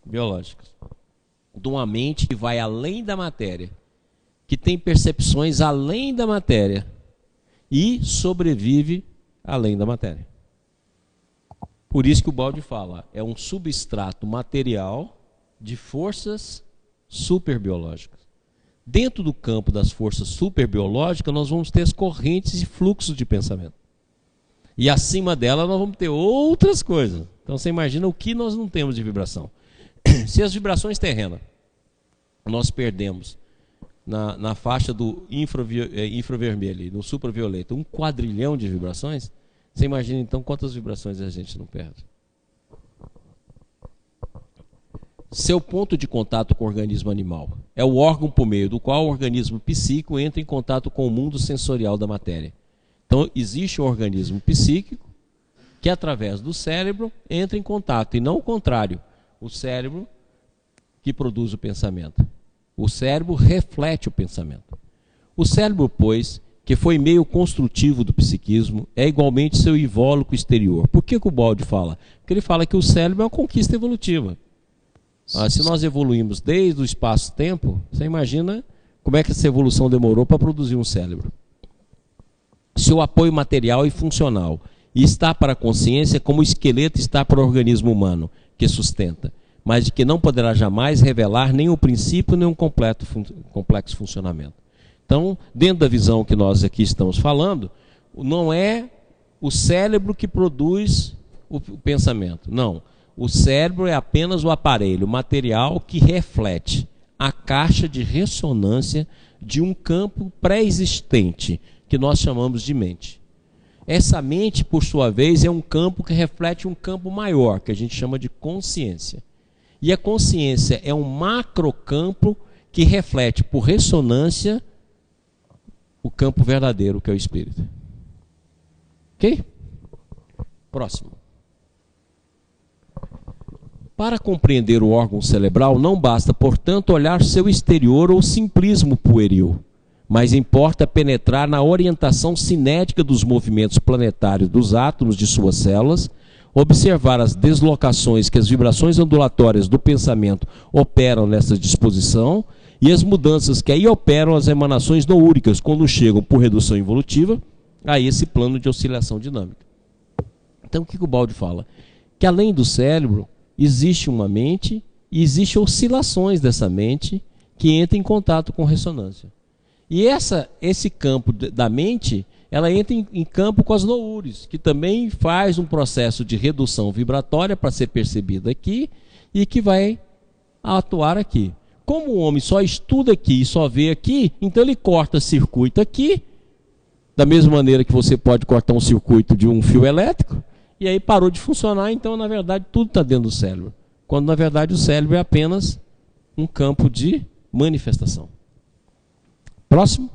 subbiológicas. De uma mente que vai além da matéria, que tem percepções além da matéria e sobrevive além da matéria. Por isso que o balde fala, é um substrato material de forças superbiológicas. Dentro do campo das forças superbiológicas, nós vamos ter as correntes e fluxos de pensamento. E acima dela nós vamos ter outras coisas. Então você imagina o que nós não temos de vibração. Se as vibrações terrenas nós perdemos na faixa do infravermelho e no supravioleta 1 quadrilhão de vibrações, você imagina então quantas vibrações a gente não perde. Seu ponto de contato com o organismo animal é o órgão por meio do qual o organismo psíquico entra em contato com o mundo sensorial da matéria. Então existe um organismo psíquico que através do cérebro entra em contato, e não o contrário, o cérebro que produz o pensamento. O cérebro reflete o pensamento. O cérebro, pois, que foi meio construtivo do psiquismo, é igualmente seu invólucro exterior. Por que o balde fala? Porque ele fala que o cérebro é uma conquista evolutiva. Se nós evoluímos desde o espaço-tempo, você imagina como é que essa evolução demorou para produzir um cérebro. Se o apoio material e funcional está para a consciência como o esqueleto está para o organismo humano, que sustenta, mas de que não poderá jamais revelar nem o princípio nem um complexo funcionamento. Então, dentro da visão que nós aqui estamos falando, não é o cérebro que produz o pensamento, não. O cérebro é apenas o aparelho material que reflete a caixa de ressonância de um campo pré-existente, que nós chamamos de mente. Essa mente, por sua vez, é um campo que reflete um campo maior, que a gente chama de consciência. E a consciência é um macrocampo que reflete por ressonância o campo verdadeiro, que é o espírito. Ok? Próximo. Para compreender o órgão cerebral, não basta, portanto, olhar seu exterior ou simplismo pueril, mas importa penetrar na orientação cinética dos movimentos planetários dos átomos de suas células, observar as deslocações que as vibrações ondulatórias do pensamento operam nessa disposição e as mudanças que aí operam as emanações noúricas quando chegam por redução evolutiva a esse plano de oscilação dinâmica. Então, o que o Baldi fala? Que além do cérebro, existe uma mente e existem oscilações dessa mente que entra em contato com ressonância. E esse campo da mente, ela entra em campo com as noúres, que também faz um processo de redução vibratória para ser percebida aqui e que vai atuar aqui. Como o homem só estuda aqui e só vê aqui, então ele corta circuito aqui, da mesma maneira que você pode cortar um circuito de um fio elétrico, e aí parou de funcionar, então na verdade tudo está dentro do cérebro. Quando na verdade o cérebro é apenas um campo de manifestação. Próximo.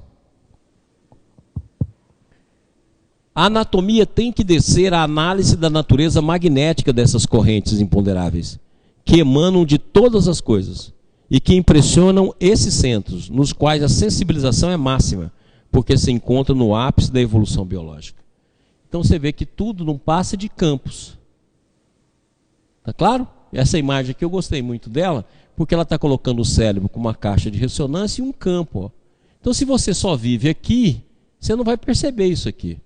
A anatomia tem que descer à análise da natureza magnética dessas correntes imponderáveis, que emanam de todas as coisas e que impressionam esses centros, nos quais a sensibilização é máxima, porque se encontra no ápice da evolução biológica. Então você vê que tudo não passa de campos. Tá claro? Essa imagem aqui eu gostei muito dela, porque ela está colocando o cérebro com uma caixa de ressonância e um campo. Ó. Então se você só vive aqui, você não vai perceber isso aqui.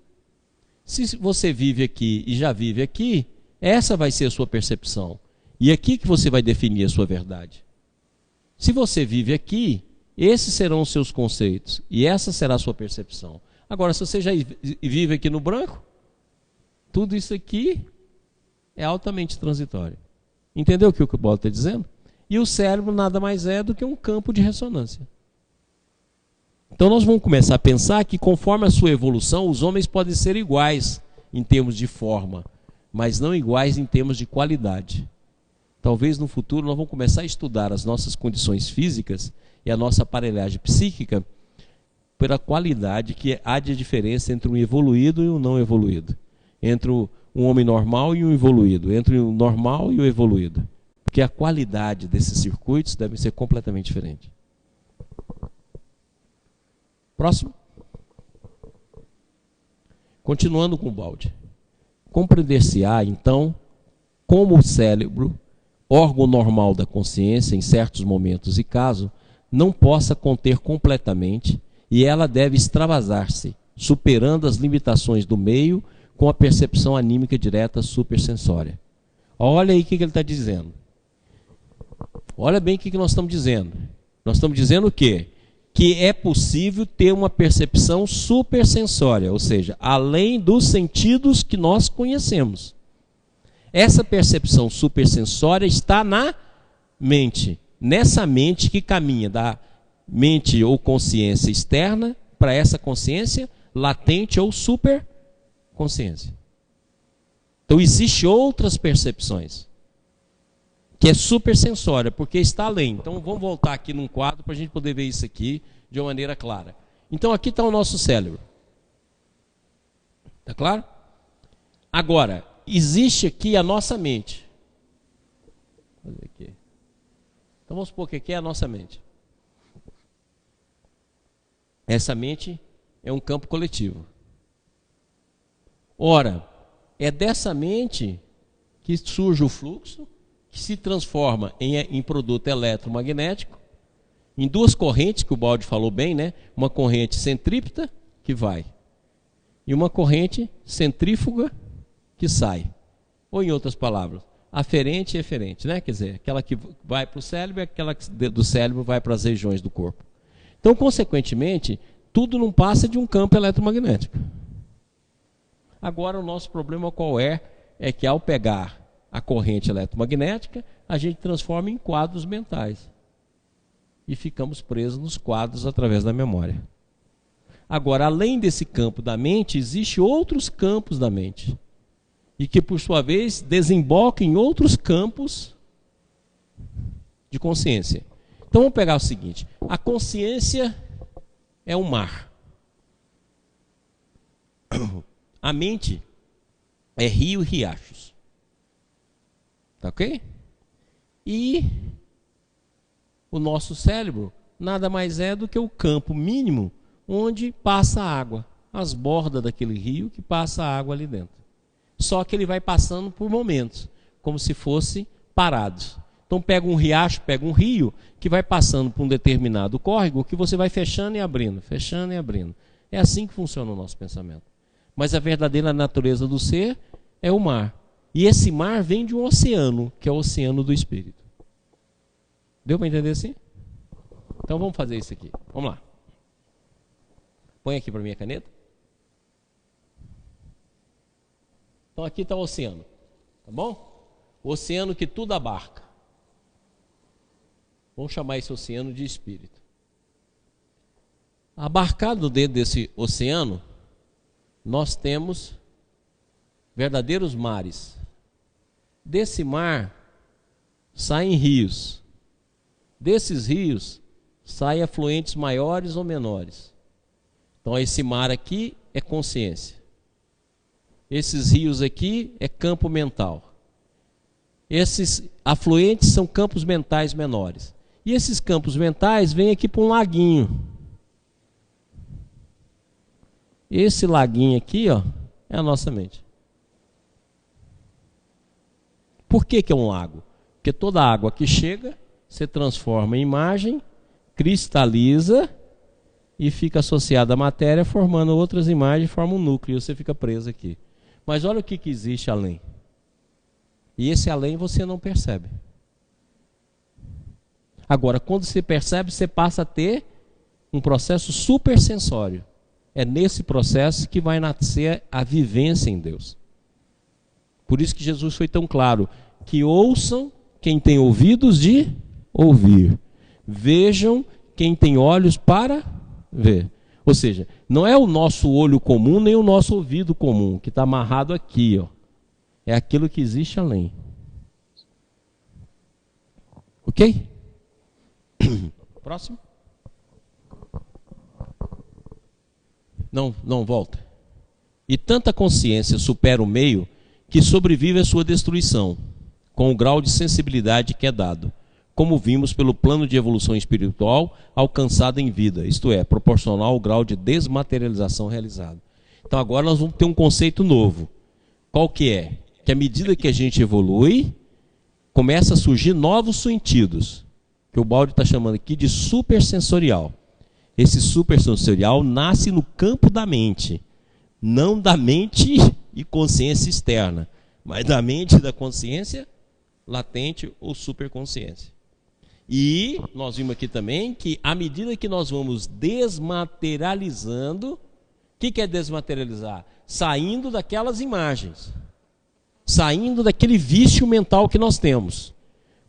Se você vive aqui e já vive aqui, essa vai ser a sua percepção. E é aqui que você vai definir a sua verdade. Se você vive aqui, esses serão os seus conceitos e essa será a sua percepção. Agora, se você já vive aqui no branco, tudo isso aqui é altamente transitório. Entendeu o que o Baldi está dizendo? E o cérebro nada mais é do que um campo de ressonância. Então nós vamos começar a pensar que conforme a sua evolução, os homens podem ser iguais em termos de forma, mas não iguais em termos de qualidade. Talvez no futuro nós vamos começar a estudar as nossas condições físicas e a nossa aparelhagem psíquica pela qualidade que há de diferença entre um evoluído e um não evoluído. Entre um homem normal e um evoluído. Entre o normal e o evoluído. Porque a qualidade desses circuitos deve ser completamente diferente. Próximo. Continuando com o Baldi. Compreender-se-á, então, como o cérebro, órgão normal da consciência em certos momentos e casos, não possa conter completamente e ela deve extravasar-se, superando as limitações do meio com a percepção anímica direta supersensória. Olha aí o que ele está dizendo. Olha bem o que nós estamos dizendo. Nós estamos dizendo o quê? Que é possível ter uma percepção supersensória, ou seja, além dos sentidos que nós conhecemos. Essa percepção supersensória está na mente. Nessa mente que caminha da mente ou consciência externa para essa consciência latente ou superconsciência. Então existem outras percepções, que é supersensória, porque está além. Então vamos voltar aqui num quadro para a gente poder ver isso aqui de uma maneira clara. Então aqui está o nosso cérebro. Está claro? Agora, existe aqui a nossa mente. Vou fazer aqui. Então vamos supor que aqui é a nossa mente. Essa mente é um campo coletivo. Ora, é dessa mente que surge o fluxo, que se transforma em produto eletromagnético, em duas correntes, que o Baldi falou bem, né? Uma corrente centrípeta, que vai, e uma corrente centrífuga, que sai. Ou, em outras palavras, aferente e eferente, né? Quer dizer, aquela que vai para o cérebro e aquela que do cérebro vai para as regiões do corpo. Então, consequentemente, tudo não passa de um campo eletromagnético. Agora, o nosso problema qual é? É que ao pegar a corrente eletromagnética, a gente transforma em quadros mentais. E ficamos presos nos quadros através da memória. Agora, além desse campo da mente, existem outros campos da mente. E que, por sua vez, desembocam em outros campos de consciência. Então, vamos pegar o seguinte. A consciência é um mar. A mente é rio e riachos. Tá ok? E o nosso cérebro nada mais é do que o campo mínimo onde passa a água. As bordas daquele rio que passa a água ali dentro. Só que ele vai passando por momentos, como se fosse parados. Então pega um riacho, pega um rio, que vai passando por um determinado córrego, que você vai fechando e abrindo, fechando e abrindo. É assim que funciona o nosso pensamento. Mas a verdadeira natureza do ser é o mar. E esse mar vem de um oceano, que é o oceano do Espírito. Deu para entender assim? Então vamos fazer isso aqui. Vamos lá. Põe aqui para mim a caneta. Então aqui está o oceano. Tá bom? O oceano que tudo abarca. Vamos chamar esse oceano de Espírito. Abarcado dentro desse oceano, nós temos verdadeiros mares. Desse mar saem rios. Desses rios saem afluentes maiores ou menores. Então esse mar aqui é consciência. Esses rios aqui é campo mental. Esses afluentes são campos mentais menores. E esses campos mentais vêm aqui para um laguinho. Esse laguinho aqui, ó, é a nossa mente. Por que é um lago? Porque toda água que chega se transforma em imagem, cristaliza e fica associada à matéria, formando outras imagens, forma um núcleo e você fica preso aqui. Mas olha o que existe além. E esse além você não percebe. Agora, quando você percebe, você passa a ter um processo supersensório. É nesse processo que vai nascer a vivência em Deus. Por isso que Jesus foi tão claro, que ouçam quem tem ouvidos de ouvir. Vejam quem tem olhos para ver. Ou seja, não é o nosso olho comum, nem o nosso ouvido comum, que está amarrado aqui, ó. É aquilo que existe além. Ok? Próximo. Não, volta. E tanta consciência supera o meio que sobrevive a sua destruição, com o grau de sensibilidade que é dado, como vimos pelo plano de evolução espiritual alcançado em vida, isto é, proporcional ao grau de desmaterialização realizado. Então agora nós vamos ter um conceito novo. Qual que é? Que à medida que a gente evolui, começa a surgir novos sentidos, que o Baldi está chamando aqui de supersensorial. Esse supersensorial nasce no campo da mente, não da mente e consciência externa, mas da mente e da consciência latente ou superconsciência. E nós vimos aqui também que à medida que nós vamos desmaterializando, o que é desmaterializar? Saindo daquelas imagens, saindo daquele vício mental que nós temos.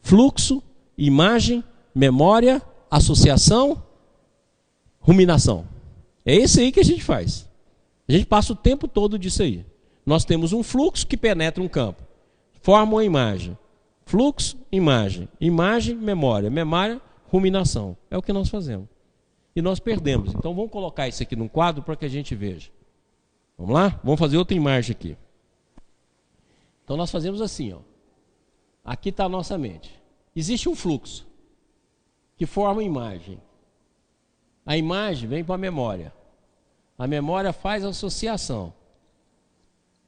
Fluxo, imagem, memória, associação, ruminação. É esse aí que a gente faz. A gente passa o tempo todo disso aí. Nós temos um fluxo que penetra um campo, forma uma imagem. Fluxo, imagem. Imagem, memória. Memória, ruminação. É o que nós fazemos. E nós perdemos. Então vamos colocar isso aqui num quadro para que a gente veja. Vamos lá? Vamos fazer outra imagem aqui. Então nós fazemos assim, ó. Aqui está a nossa mente. Existe um fluxo que forma uma imagem. A imagem vem para a memória. A memória faz a associação.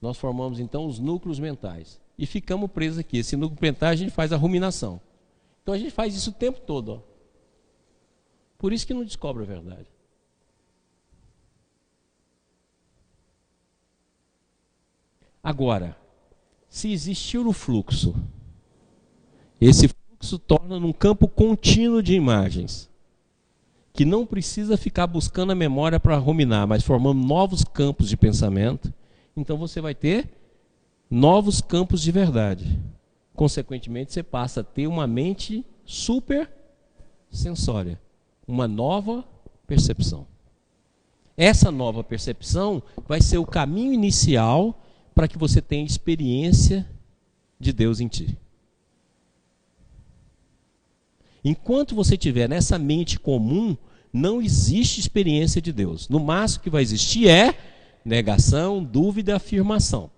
Nós formamos então os núcleos mentais. e ficamos presos aqui. Esse núcleo plantar a gente faz a ruminação. Então a gente faz isso o tempo todo. Ó. Por isso que não descobre a verdade. Agora, se existir o fluxo, esse fluxo torna num campo contínuo de imagens, que não precisa ficar buscando a memória para ruminar, mas formando novos campos de pensamento, então você vai ter novos campos de verdade. Consequentemente, você passa a ter uma mente super sensória, uma nova percepção. Essa nova percepção vai ser o caminho inicial para que você tenha experiência de Deus em ti. Enquanto você estiver nessa mente comum, não existe experiência de Deus. No máximo que vai existir é negação, dúvida e afirmação.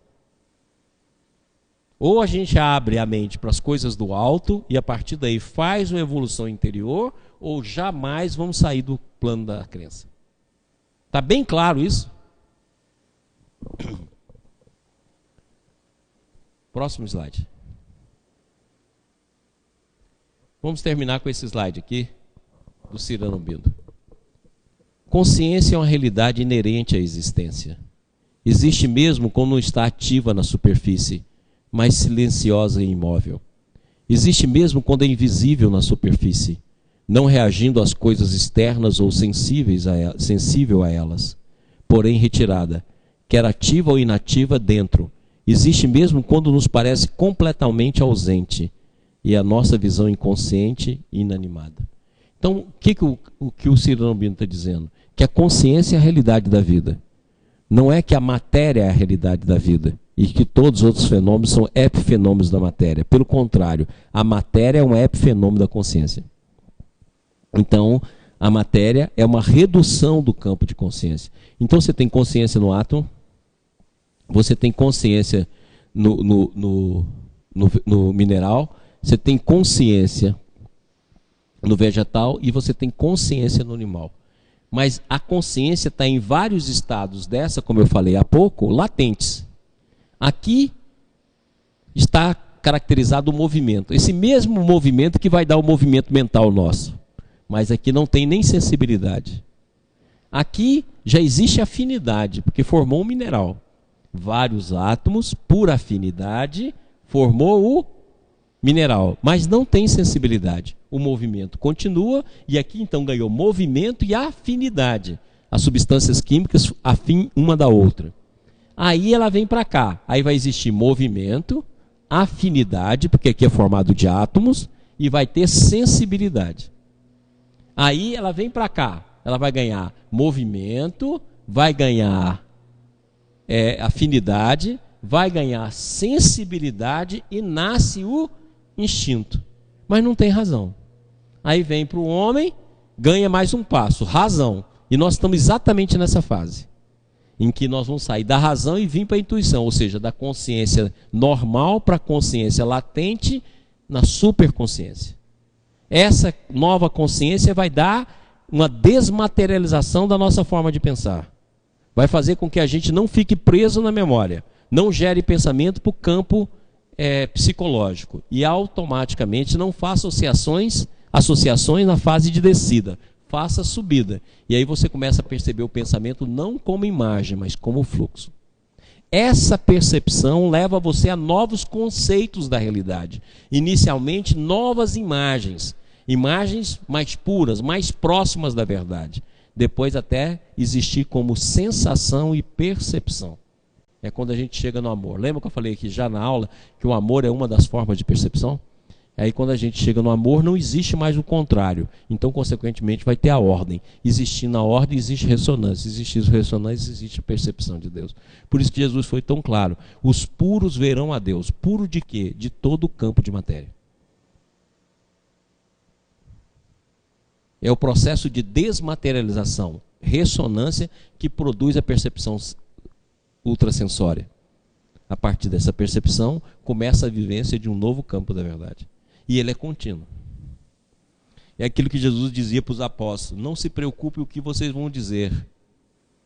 Ou a gente abre a mente para as coisas do alto e a partir daí faz uma evolução interior, ou jamais vamos sair do plano da crença. Está bem claro isso? Próximo slide. Vamos terminar com esse slide aqui, do Cyrano Bindo. Consciência é uma realidade inerente à existência. Existe mesmo quando não está ativa na superfície, mas silenciosa e imóvel. Existe mesmo quando é invisível na superfície, não reagindo às coisas externas ou sensível a elas, porém retirada, quer ativa ou inativa dentro. Existe mesmo quando nos parece completamente ausente e a nossa visão inconsciente e inanimada. Então, o que o Cyrano Bindo está dizendo? Que a consciência é a realidade da vida. Não é que a matéria é a realidade da vida e que todos os outros fenômenos são epifenômenos da matéria. Pelo contrário, a matéria é um epifenômeno da consciência. Então, a matéria é uma redução do campo de consciência. Então, você tem consciência no átomo, você tem consciência no mineral, você tem consciência no vegetal e você tem consciência no animal. Mas a consciência está em vários estados dessa, como eu falei há pouco, latentes. Aqui está caracterizado o movimento. Esse mesmo movimento que vai dar o movimento mental nosso. Mas aqui não tem nem sensibilidade. Aqui já existe afinidade, porque formou um mineral. Vários átomos, por afinidade, formou o mineral, mas não tem sensibilidade. O movimento continua e aqui então ganhou movimento e afinidade. As substâncias químicas afim uma da outra. Aí ela vem para cá. Aí vai existir movimento, afinidade, porque aqui é formado de átomos, e vai ter sensibilidade. Aí ela vem para cá. Ela vai ganhar movimento, vai ganhar afinidade, vai ganhar sensibilidade e nasce o instinto. Mas não tem razão. Aí vem para o homem, ganha mais um passo, razão. E nós estamos exatamente nessa fase, em que nós vamos sair da razão e vir para a intuição, ou seja, da consciência normal para a consciência latente na superconsciência. Essa nova consciência vai dar uma desmaterialização da nossa forma de pensar. Vai fazer com que a gente não fique preso na memória, não gere pensamento para o campo psicológico e automaticamente não faça associações na fase de descida, faça subida. E aí você começa a perceber o pensamento não como imagem, mas como fluxo. Essa percepção leva você a novos conceitos da realidade. Inicialmente, novas imagens mais puras, mais próximas da verdade. Depois até existir como sensação e percepção. É quando a gente chega no amor. Lembra que eu falei aqui já na aula que o amor é uma das formas de percepção? Aí quando a gente chega no amor não existe mais o contrário. Então, consequentemente, vai ter a ordem. Existindo a ordem, existe ressonância. Existindo ressonância, existe a percepção de Deus. Por isso que Jesus foi tão claro. Os puros verão a Deus. Puro de quê? De todo o campo de matéria. É o processo de desmaterialização, ressonância, que produz a percepção ultrassensória. A partir dessa percepção, começa a vivência de um novo campo da verdade. E ele é contínuo. É aquilo que Jesus dizia para os apóstolos: não se preocupe o que vocês vão dizer.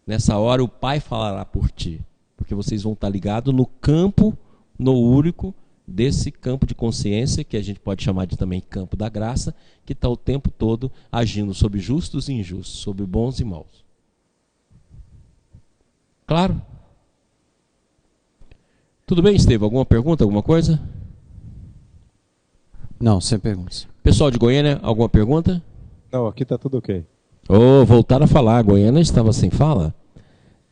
Nessa hora o Pai falará por ti. Porque vocês vão estar ligados no campo noúrico desse campo de consciência, que a gente pode chamar de também campo da graça, que está o tempo todo agindo sobre justos e injustos, sobre bons e maus. Claro? Tudo bem, Estevão? Alguma pergunta, alguma coisa? Não, sem perguntas. Pessoal de Goiânia, alguma pergunta? Não, aqui está tudo ok. Voltaram a falar. Goiânia estava sem fala?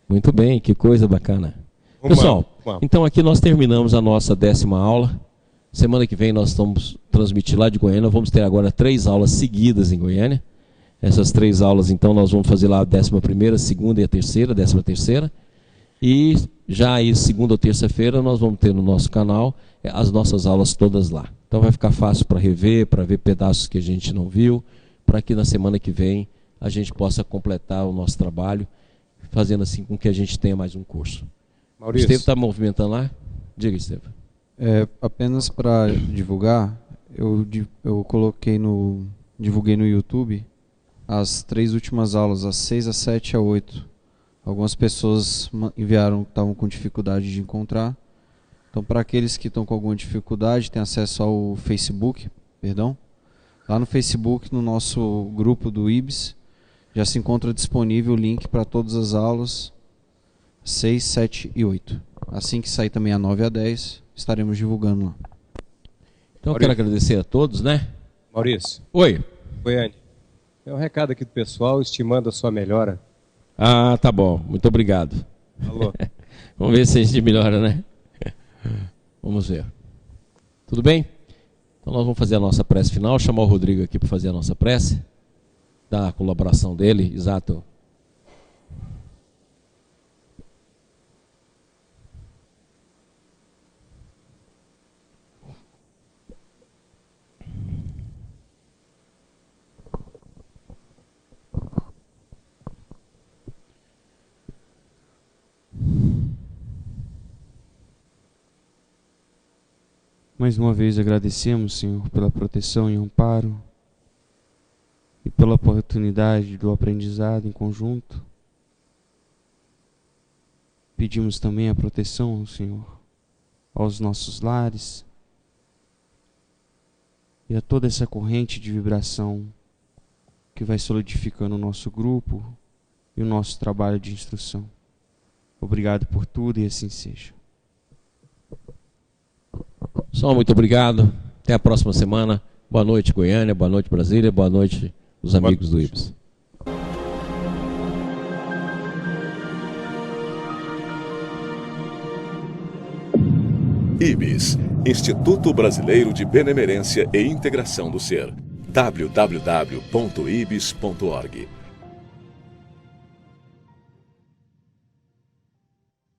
Muito bem, que coisa bacana. Pessoal, então aqui nós terminamos a nossa 10ª aula. Semana que vem nós vamos transmitir lá de Goiânia. Vamos ter agora 3 aulas seguidas em Goiânia. Essas 3 aulas, então, nós vamos fazer lá a 11ª, segunda e a terceira, 13ª. E já aí, segunda ou terça-feira, nós vamos ter no nosso canal as nossas aulas todas lá. Então vai ficar fácil para rever, para ver pedaços que a gente não viu, para que na semana que vem a gente possa completar o nosso trabalho, fazendo assim com que a gente tenha mais um curso. Maurício. Estevão está movimentando lá? Diga, Estevão. Apenas para divulgar, eu divulguei no YouTube as 3 últimas aulas, as 6, a 7 e a 8. Algumas pessoas enviaram que estavam com dificuldade de encontrar. Então, para aqueles que estão com alguma dificuldade, tem acesso ao Facebook, lá no Facebook, no nosso grupo do IBS, já se encontra disponível o link para todas as aulas 6, 7 e 8. Assim que sair também a 9 e a 10, estaremos divulgando lá. Então eu quero agradecer a todos, né? Maurício. Oi. Goiânia. É um recado aqui do pessoal estimando a sua melhora. Ah, tá bom. Muito obrigado. Alô. Vamos ver se a gente melhora, né? Vamos ver. Tudo bem? Então nós vamos fazer a nossa prece final. Chamar o Rodrigo aqui para fazer a nossa prece. Da colaboração dele, exato. Mais uma vez agradecemos, Senhor, pela proteção e amparo e pela oportunidade do aprendizado em conjunto. Pedimos também a proteção, Senhor, aos nossos lares e a toda essa corrente de vibração que vai solidificando o nosso grupo e o nosso trabalho de instrução. Obrigado por tudo e assim seja. Pessoal, muito obrigado. Até a próxima semana. Boa noite, Goiânia. Boa noite, Brasília. Boa noite, os amigos do IBS. IBS, Instituto Brasileiro de Benemerência e Integração do Ser. www.ibis.org